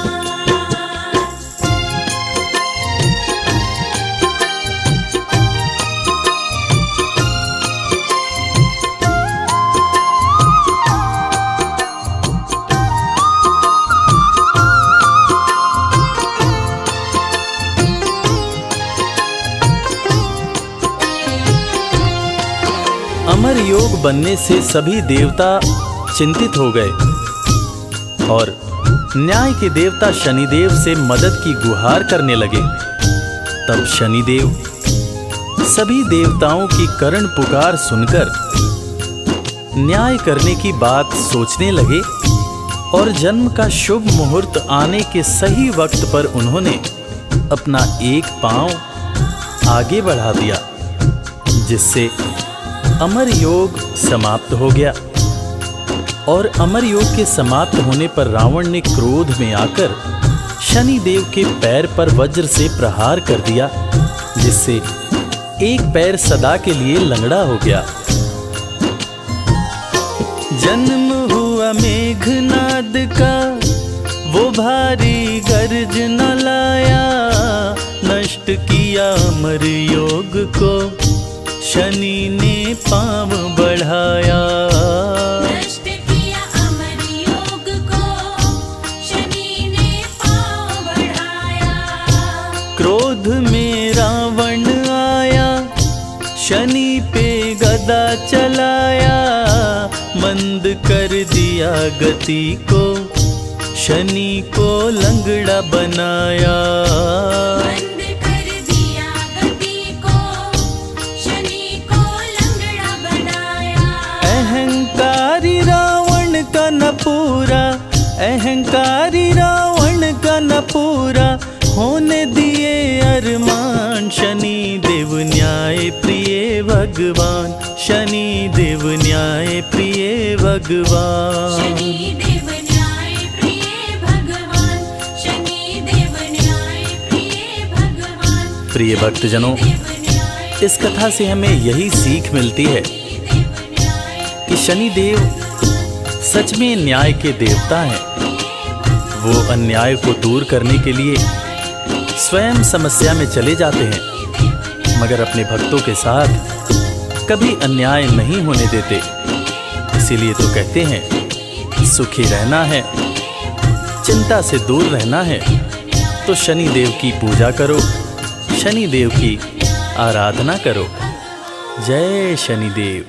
अमर योग बनने से सभी देवता चिंतित हो गए और न्याय के देवता शनिदेव से मदद की गुहार करने लगे। तब शनिदेव सभी देवताओं की करुण पुकार सुनकर न्याय करने की बात सोचने लगे और जन्म का शुभ मुहूर्त आने के सही वक्त पर उन्होंने अपना एक पांव आगे बढ़ा दिया, जिससे अमर योग समाप्त हो गया। और अमर योग के समाप्त होने पर रावण ने क्रोध में आकर शनिदेव के पैर पर वज्र से प्रहार कर दिया, जिससे एक पैर सदा के लिए लंगड़ा हो गया। जन्म हुआ मेघनाद का, वो भारी गर्ज न लाया। नष्ट किया किया अमर योग को, शनि ने पांव बढ़ाया। नष्ट किया अमर योग को, शनि ने पांव बढ़ाया। क्रोध में रावण आया, शनि पे गदा चलाया। मंद कर दिया गति को, शनि को लंगड़ा बनाया। बंद कर दिया गति को, शनि को लंगड़ा बनाया। अहंकारी रावण का न पूरा, अहंकारी रावण का न पूरा होने दिए अरमान। शनि देव न्याय प्रिय भगवान, शनि देव न्याय प्रिय भगवान। शनि देव न्याय प्रिय भगवान, शनि देव न्याय प्रिय भगवान। प्रिय भक्तजनों, इस कथा से हमें यही सीख मिलती है कि शनि देव सच में न्याय के देवता हैं। वो अन्याय को दूर करने के लिए स्वयं समस्या में चले जाते हैं, मगर अपने भक्तों के साथ कभी अन्याय नहीं होने देते। इसीलिए तो कहते हैं सुखी रहना है, चिंता से दूर रहना है तो शनि देव की पूजा करो, शनि देव की आराधना करो। जय शनिदेव।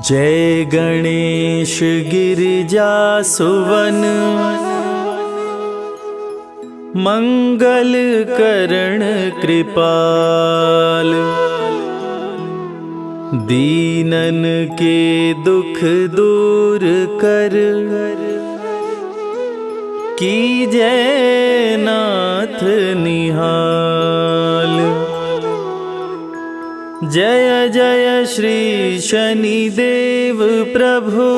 जय गणेश गिरिजा सुवन, मंगल करण कृपाल। दीनन के दुख दूर कर, कीजय नाथ निहाल। जय जय श्री शनिदेव प्रभु,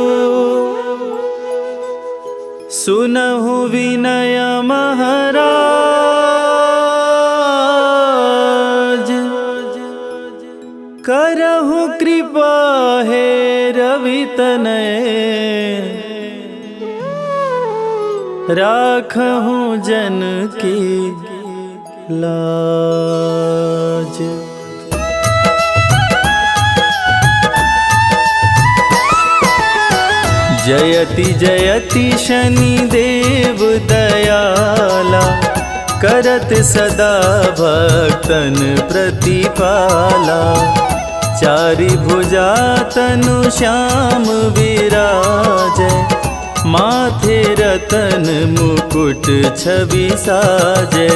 सुनहु विनय महाराज। करहु कृपा हे रवि तनय, राखहु जन की लाज। जयति जयति शनिदेव दयाला, करत सदा भक्तन प्रतिपाला। चारि भुजा तनु श्याम विराजै, माथे रतन मुकुट छवि साजै।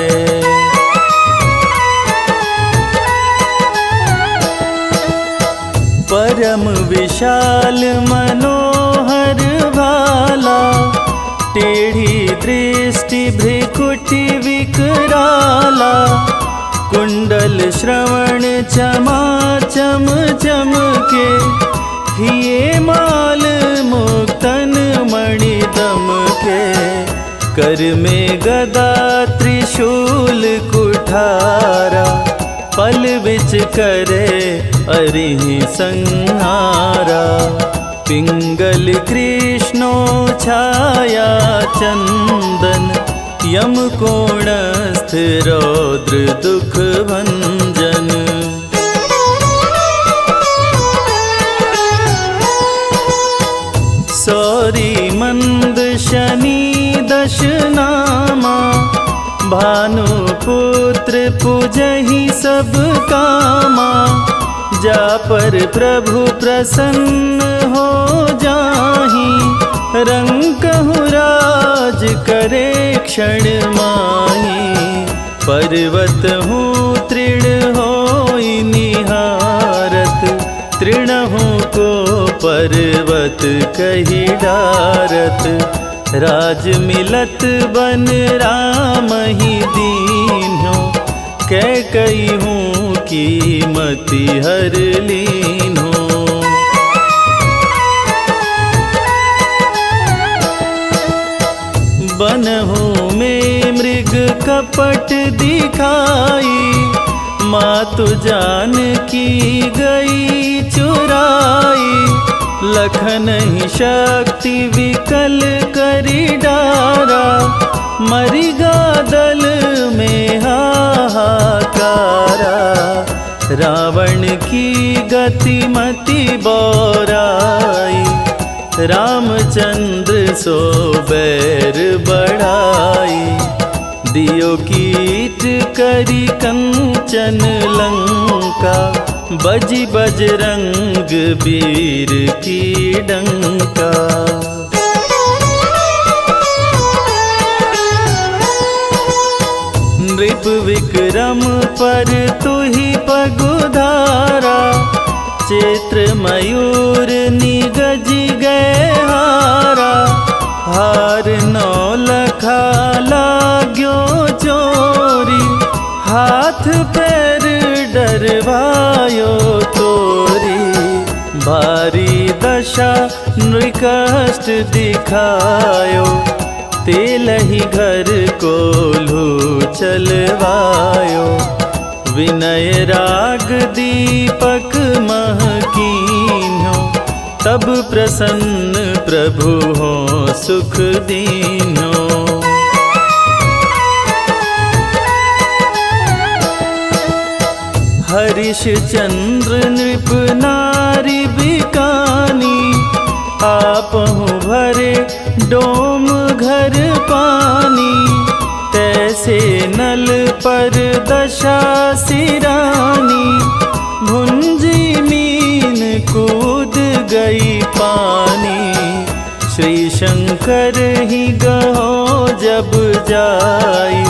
परम विशाल मनोहर भाला, टेढ़ी दृष्टि भ्रिकुटि विकराला। कुंडल श्रवण चमाचम चमके, हिये माल मुक्तन मणि दमके। कर में गदा त्रिशूल कुठारा, पल बिच करे अरिहि संहारा। पिंगल कृष्णो छाया चंदन, यम कोणस्थ रौद्र दुख भंजन। सौरी मंद शनि दश नामा, भानुपुत्र पूजहि सब कामा। जा पर प्रभु प्रसन्न हो जाहि, रंकहु राज करे क्षण माहि। पर्वत हूँ तृण होई निहारत, तृणहु को पर्वत कहि डारत। राज मिलत बन राम ही दीन्हो, कैकई हूँ कीमति हर लीन्हो। बनहु में मृग कपट दिखाई, मातु जानकी गई चुराई। लखन ही शक्ति विकल करी डारा, मरिगा दल में हाहाकारा, रावण की गतिमति बौराई, रामचंद्र सो बैर बढ़ाई। दियो कीट करी कंचन लंका, बजी बजरंग वीर की डंका। नृप विक्रम पर तुहि पगुधारा, चैत्र मयूर निगजी गए हारा। हार नौलखा लाग्यो चोरी, हाथ पैर डरवायो तोरी। भारी दशा नृकष्ट दिखायो, तेलहि घर कोल्हू चलवायो। विनय राग दीपक महकीन्हो, तब प्रसन्न प्रभु हो सुख दीन्हो। हरिश्चंद्र नृप नारी बिकानी, आपहु भरे डोम घर पानी। तैसे नल पर दशा सिरानी, भुंजी मीन कूद गई पानी। श्री शंकर ही गहो जब जाई,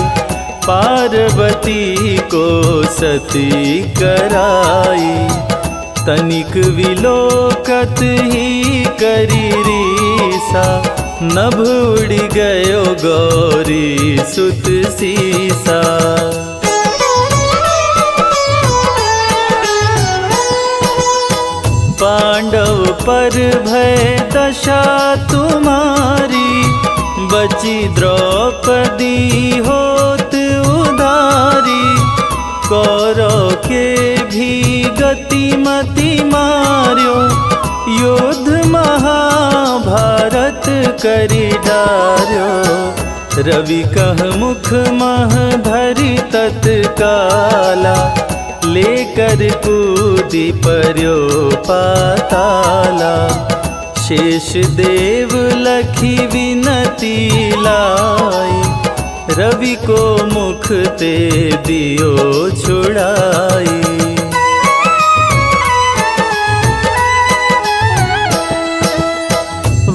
पार्वती को सती कराई। तनिक विलोकत ही करी रीसा, नभ उड़ गयो गौरी सुत सीसा। पांडव पर भय दशा तुम्हारी, बची द्रौपदी होत उधारी। कौरव के भी गतिमति मार्यो, युद्ध महाभारत करि डार्यो। रवि कह मुख मह धरि तत्काला, लेकर कूदी पर्यो पाताला। शेष देव लखी विनती लाई, रवि को मुख ते दियो छुड़ाई।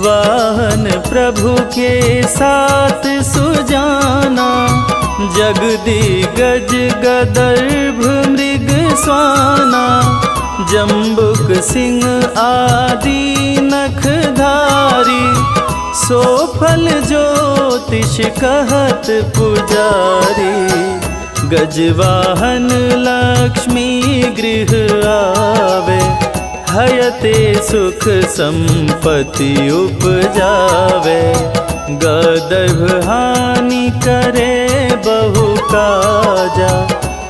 वाहन प्रभु के साथ सुजाना, जगदिगज गदर्भ मृग स्वाना। जम्बुक सिंह आदि नखधारी, सो फल ज्योतिष कहत पुजारी। गजवाहन लक्ष्मी गृह आवे, हयते सुख संपत्ति उपजावे। गदर्भ हानि करे बहु काजा,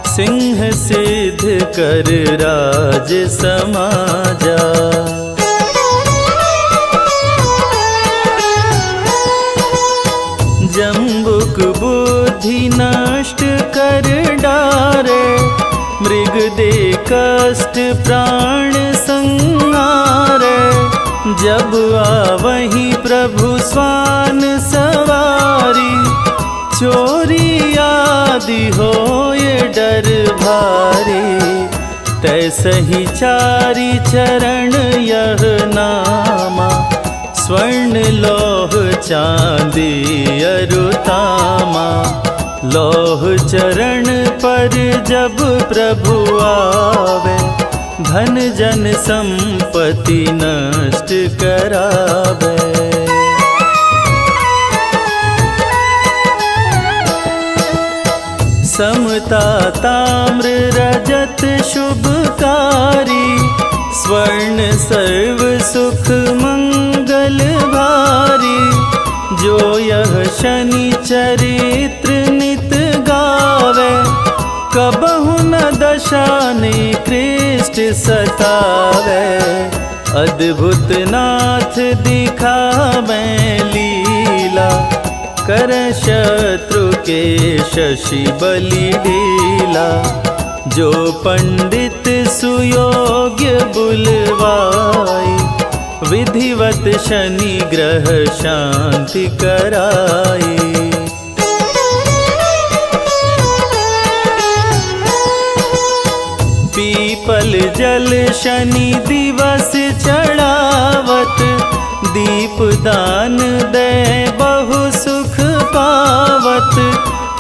सिंह सिद्ध कर राज समाजा। जम्बुक बुद्धि नष्ट कर डारे, मृग दे कष्ट प्राण संहारे। जब आवहि प्रभु स्वान सवारी, चोरी आदि होए डर भारी। तैसहि चारि चरण यह नामा, स्वर्ण लौह चांदी अरुतामा। लौह चरण पर जब प्रभु आवे, धन जन संपत्ति नष्ट करावे। समता ताम्र रजत शुभकारी, स्वर्ण सर्व सुख मंगल भारी। जो यह शनि चरित्र नित गावे, कबहु न दशा निकृष्ट सतावे। अद्भुत नाथ दिखावे लीला, करें शत्रु के शशि बलि लीला। जो पंडित सुयोग्य बुलवाई, विधिवत शनि ग्रह शांति कराई। पीपल जल शनि दिवस चढ़ावत, दीप दान दे बहु सुख पावत।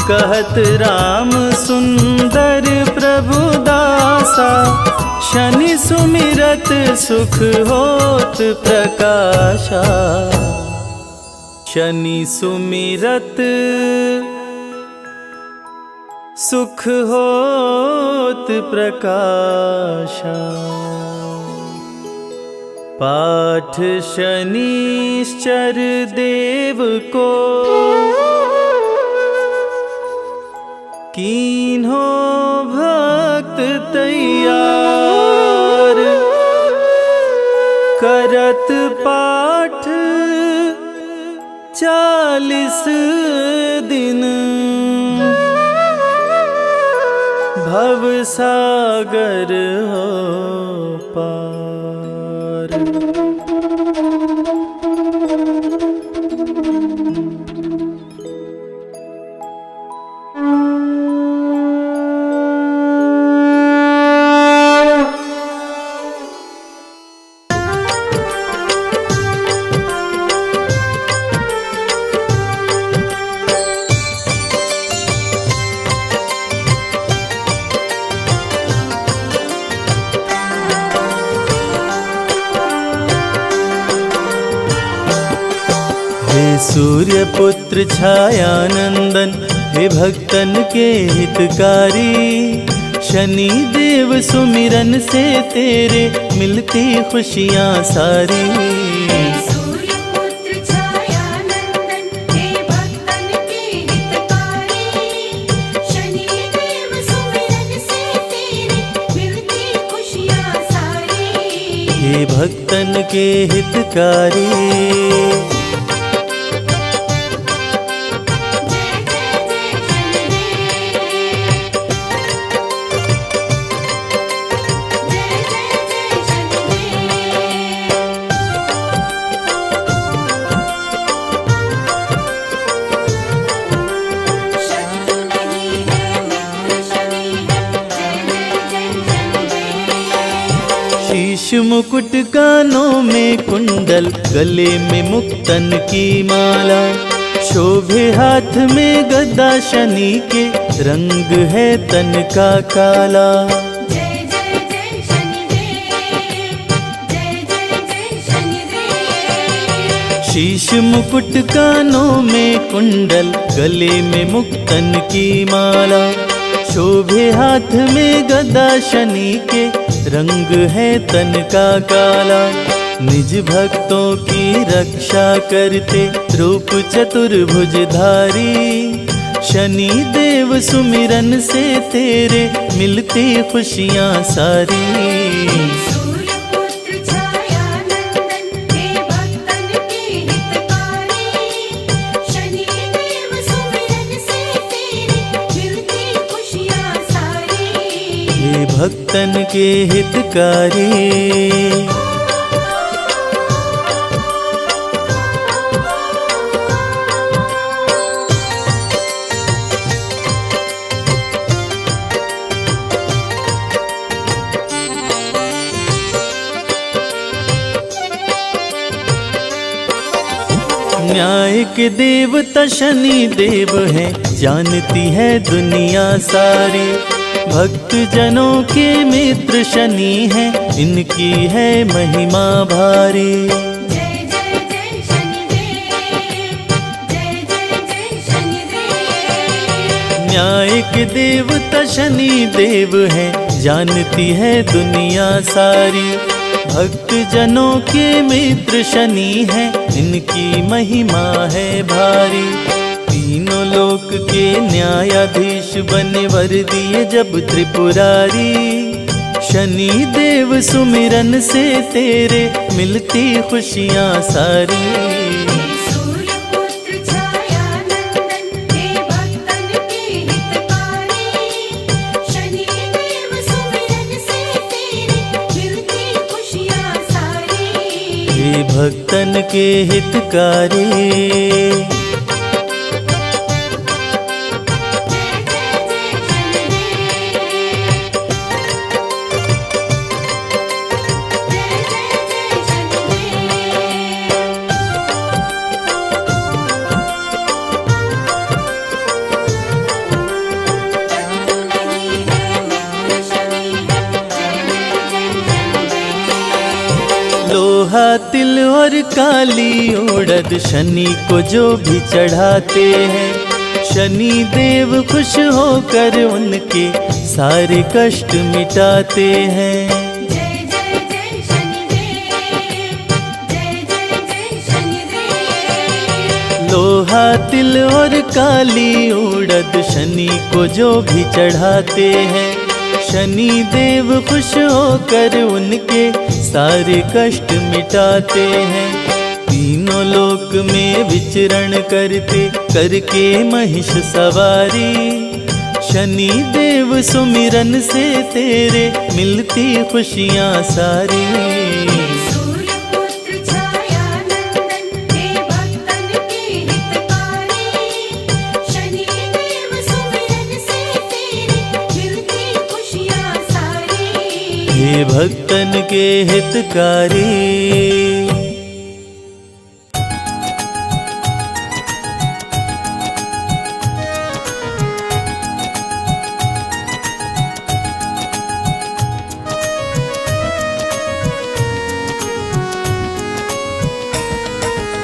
कहत राम सुंदर प्रभु दासा, शनि सुमिरत सुख होत प्रकाशा। शनि सुमिरत सुख होत प्रकाशा। पाठ शनिश्चर देव को, कीन्हो भक्त तैयार। करत पाठ 40 दिन, भव सागर हो पार। सूर्य पुत्र छायानंदन, हे भक्तन के हितकारी। शनि देव सुमिरन से तेरे मिलती खुशियाँ सारी। सूर्य पुत्र छायानंदन, हे भक्तन के हितकारी। शनि देव सुमिरन से तेरे मिलती खुशियाँ सारी। हे भक्तन के हितकारी। शीश मुकुट कानों में कुंडल, गले में मुक्तन की माला। शोभे हाथ में गदा, शनि के रंग है तन का काला। जय जय जय शनिदेव, जय जय जय शनिदेव। शीश मुकुट कानों में कुंडल, गले में मुक्तन की माला। शोभे हाथ में गदा, शनि के रंग है तन का काला। निज भक्तों की रक्षा करते, रूप चतुर्भुजधारी। शनि देव सुमिरन से तेरे मिलती खुशियाँ सारी। सूर्य पुत्र छायानंदन, हे भक्तन के हितकारी। शनि देव सुमिरन से तेरे मिलती खुशियाँ सारी। हे भक्तन के हितकारी। न्याय के देवता शनि देव हैं, जानती है दुनिया सारी। भक्त जनों के मित्र शनि हैं, इनकी है महिमा भारी। जय जय जय शनिदेव, जय जय जय शनिदेव। न्याय के देवता शनि देव हैं, जानती है दुनिया सारी। भक्त जनों के मित्र शनि हैं, इनकी महिमा है भारी। तीनों लोक के न्यायाधीश बने वर दिए जब त्रिपुरारी। शनि देव सुमिरन से तेरे मिलती खुशियाँ सारी। सूर्य पुत्र छायानंदन, भक्तन के हितकारी। लोहा तिल और काली उड़द शनि को जो भी चढ़ाते हैं, शनि देव खुश होकर उनके सारे कष्ट मिटाते हैं। जय जय जय शनिदेव, जय जय जय शनिदेव। लोहा तिल और काली उड़द शनि को जो भी चढ़ाते हैं, शनि देव खुश होकर उनके सारे कष्ट मिटाते हैं। तीनों लोक में विचरण करते करके महिष सवारी, शनि देव सुमिरन से तेरे मिलती खुशियाँ सारी। सूर्यपुत्र छाया नंदन हे भक्तन के हितकारी, शनिदेव सुमिरन से तेरी मिलती खुशियाँ सारी। हे भक्तन के हितकारी।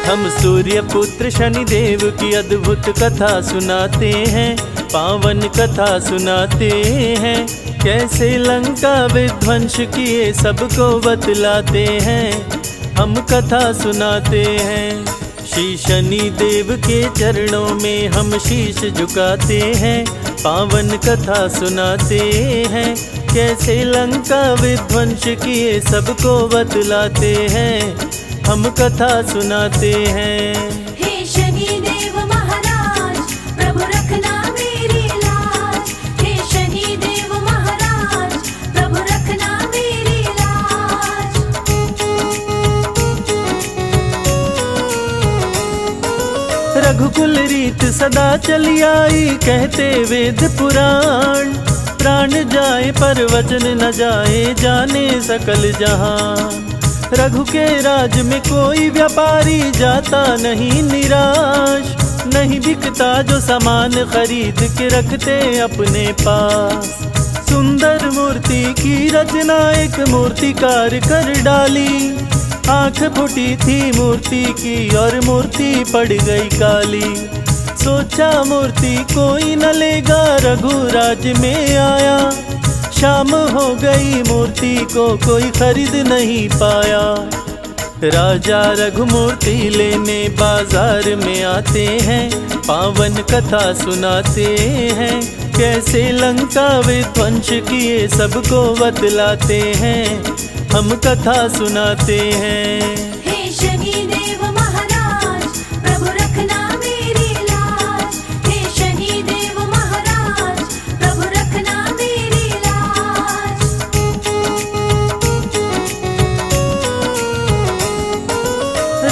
हम सूर्य पुत्र शनिदेव की अद्भुत कथा सुनाते हैं, पावन कथा सुनाते हैं। कैसे लंका विध्वंस किए सबको बतलाते हैं, हम कथा सुनाते हैं। श्री शनि देव के चरणों में हम शीश झुकाते हैं, पावन कथा सुनाते हैं। कैसे लंका विध्वंस किए सबको बतलाते हैं, हम कथा सुनाते हैं। हे शनिदेव महाराज प्रभु रखना मेरी लाज, हे शनिदेव महाराज प्रभु रखना मेरी लाज। रघुकुल रीत सदा चली आई, कहते वेद पुराण। प्राण जाए पर वचन न जाए, जाने सकल जहां। रघु के राज में कोई व्यापारी जाता नहीं निराश, नहीं बिकता जो सामान खरीद के रखते अपने पास। सुंदर मूर्ति की रचना एक मूर्तिकार कर डाली, आंख फूटी थी मूर्ति की और मूर्ति पड़ गई काली। सोचा मूर्ति कोई न लेगा, रघुराज में आया। शाम हो गई मूर्ति को कोई खरीद नहीं पाया। राजा रघु मूर्ति लेने बाजार में आते हैं, पावन कथा सुनाते हैं। कैसे लंका विध्वंस किए सबको बतलाते हैं, हम कथा सुनाते हैं। हे शनिदेव महाराज प्रभु रखना मेरी लाज, हे शनिदेव महाराज प्रभु रखना मेरी लाज।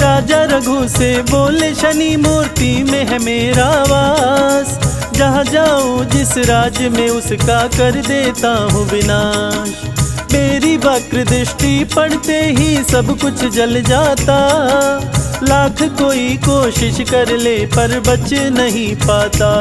राजा रघु से बोले शनि मूर्ति में है मेरा वास। जहाँ जाऊँ जिस राज्य में उसका कर देता हूँ विनाश। मेरी वक्र दृष्टि पड़ते ही सब कुछ जल जाता। लाख कोई कोशिश कर ले पर बच नहीं पाता।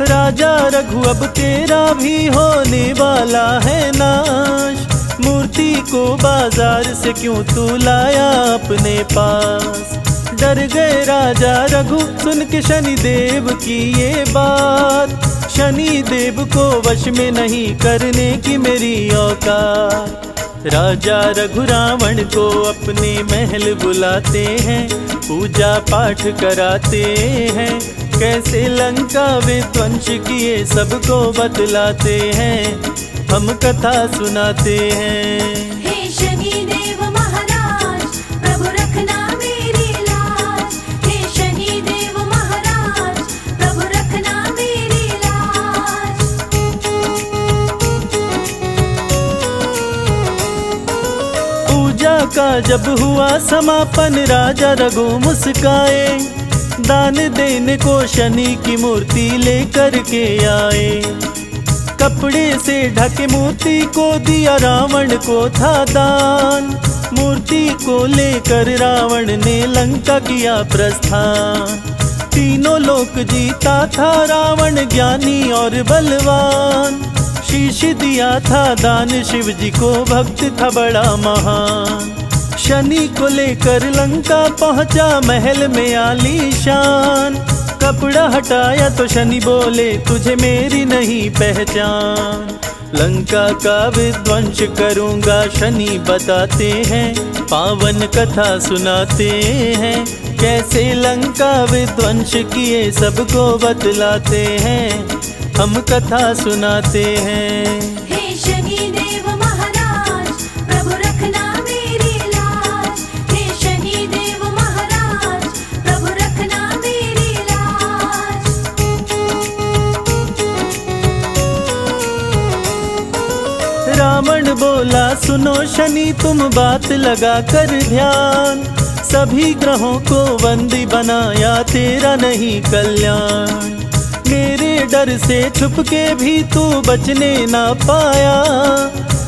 राजा रघु अब तेरा भी होने वाला है नाश। मूर्ति को बाजार से क्यों तू लाया अपने पास। डर गए राजा रघु सुन के शनि देव की ये बात। शनि देव को वश में नहीं करने की मेरी औकात। राजा रघु रावण को अपने महल बुलाते हैं, पूजा पाठ कराते हैं। कैसे लंका विध्वंस किए सबको बतलाते हैं, हम कथा सुनाते हैं। हे शनिदेव महाराज प्रभु रखना मेरी लाज, हे शनिदेव महाराज प्रभु रखना मेरी लाज। पूजा का जब हुआ समापन राजा रघु मुस्काए, दान देने को शनि की मूर्ति लेकर के आए। कपड़े से ढके मूर्ति को दिया रावण को था दान, मूर्ति को लेकर रावण ने लंका किया प्रस्थान। तीनों लोक जीता था रावण ज्ञानी और बलवान, शीश दिया था दान शिव जी को भक्त था बड़ा महान। शनि को लेकर लंका पहुंचा महल में आलीशान, कपड़ा हटाया तो शनि बोले तुझे मेरी नहीं पहचान। लंका का विध्वंस करूंगा शनि बताते हैं, पावन कथा सुनाते हैं। कैसे लंका विध्वंस किए सबको बतलाते हैं, हम कथा सुनाते हैं। हे शनि देव महाराज प्रभु रखना मेरी लाज, हे शनि देव महाराज प्रभु रखना मेरी लाज। रावण बोला सुनो शनि तुम बात लगा कर ध्यान, सभी ग्रहों को बंदी बनाया तेरा नहीं कल्याण। मेरे डर से छुप के भी तू बचने ना पाया,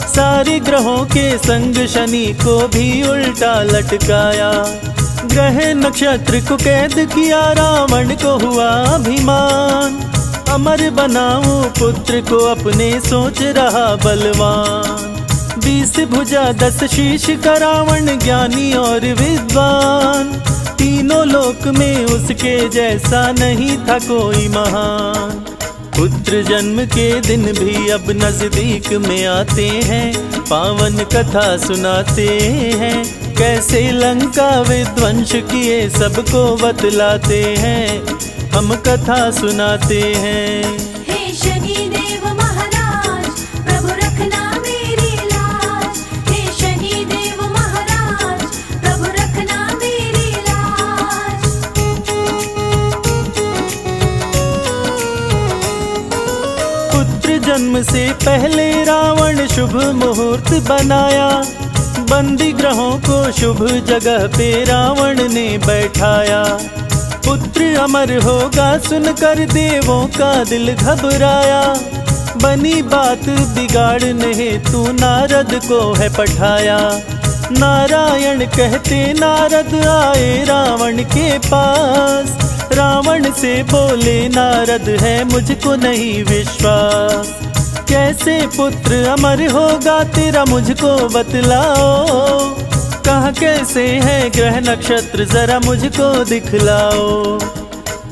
सारे ग्रहों के संग शनि को भी उल्टा लटकाया। ग्रह नक्षत्र को कैद किया रावण को हुआ अभिमान, अमर बनाऊं पुत्र को अपने सोच रहा बलवान। 20 भुजा 10 शीश का रावण ज्ञानी और विद्वान, तीनों लोक में उसके जैसा नहीं था कोई महान। पुत्र जन्म के दिन भी अब नजदीक में आते हैं, पावन कथा सुनाते हैं। कैसे लंका विध्वंस किए सबको बतलाते हैं, हम कथा सुनाते हैं। हे शनि देव महाराज प्रभु रखना मेरी लाज, हे शनि देव महाराज प्रभु रखना मेरी लाज। पुत्र जन्म से पहले रावण शुभ मुहूर्त बनाया, बंदी ग्रहों को शुभ जगह पे रावण ने बैठाया। पुत्र अमर होगा सुनकर देवों का दिल घबराया, बनी बात बिगाड़ने हेतु नारद को है पठाया। नारायण कहते नारद आए रावण के पास, रावण से बोले नारद है मुझको नहीं विश्वास। कैसे पुत्र अमर होगा तेरा मुझको बतलाओ, कहाँ कैसे है ग्रह नक्षत्र जरा मुझको दिखलाओ।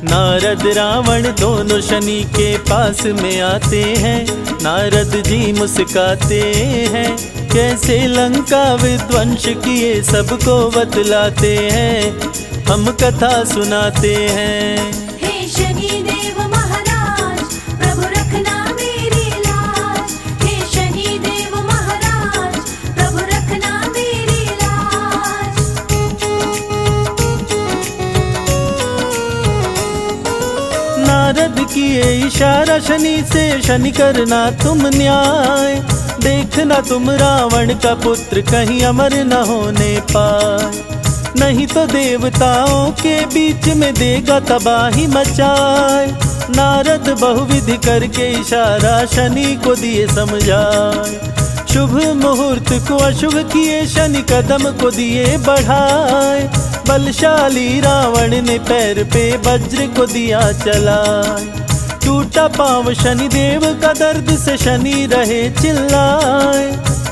नारद रावण दोनों शनि के पास में आते हैं, नारद जी मुस्काते हैं। कैसे लंका विध्वंस किए सबको बतलाते हैं, हम कथा सुनाते हैं। हे शनि देव महाराज प्रभु रखना मेरी लाज, हे शनि देव महाराज प्रभु रखना मेरी लाज। नारद किए इशारा शनि से, शनि करना तुम न्याय। देखना तुम रावण का पुत्र कहीं अमर न होने पाए, नहीं तो देवताओं के बीच में देगा तबाही मचाए। नारद बहुविधि करके इशारा शनि को दिए समझाए, शुभ मुहूर्त को अशुभ किए शनि कदम को दिए बढ़ाए। बलशाली रावण ने पैर पे वज्र को दिया चलाए, टूटा पांव शनि देव का दर्द से शनि रहे चिल्लाए।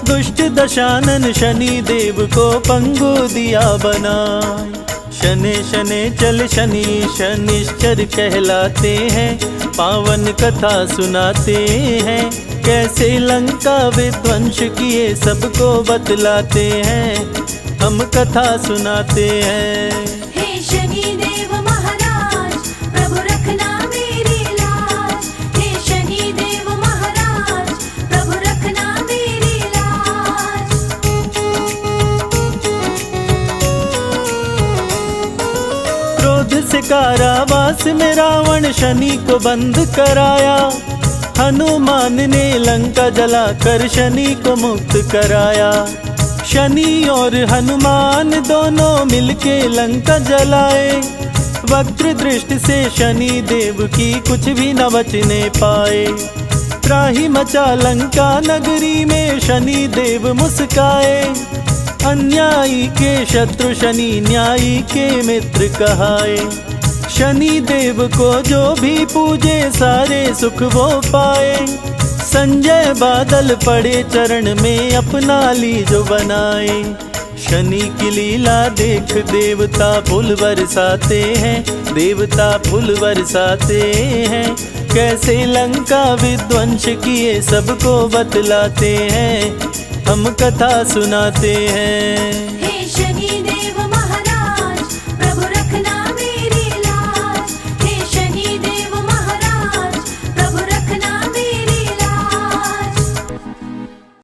दुष्ट दशानन शनि देव को पंगु दिया बनाए। शनि शनि चल शनि शनिश्चर कहलाते हैं, पावन कथा सुनाते हैं। कैसे लंका विध्वंस किए सबको बतलाते हैं, हम कथा सुनाते हैं। हे शनि देव महाराज प्रभु रखना मेरी लाज, हे शनि देव महाराज प्रभु रखना मेरी लाज। क्रोध से कारावास में रावण शनि को बंद कराया, हनुमान ने लंका जलाकर शनि को मुक्त कराया। शनि और हनुमान दोनों मिलके लंका जलाए। वक्र दृष्टि से शनि देव की कुछ भी न बचने पाए। त्राहि मचा लंका नगरी में शनि देव मुस्काए। अन्यायी के शत्रु शनि, न्यायी के मित्र कहाए। शनि देव को जो भी पूजे सारे सुख वो पाए। संजय बादल पड़े चरण में अपना ली जो बनाए। शनि की लीला देख देवता फूल बरसाते हैं, देवता फूल बरसाते हैं। कैसे लंका विध्वंस किए सबको बतलाते हैं, हम कथा सुनाते हैं।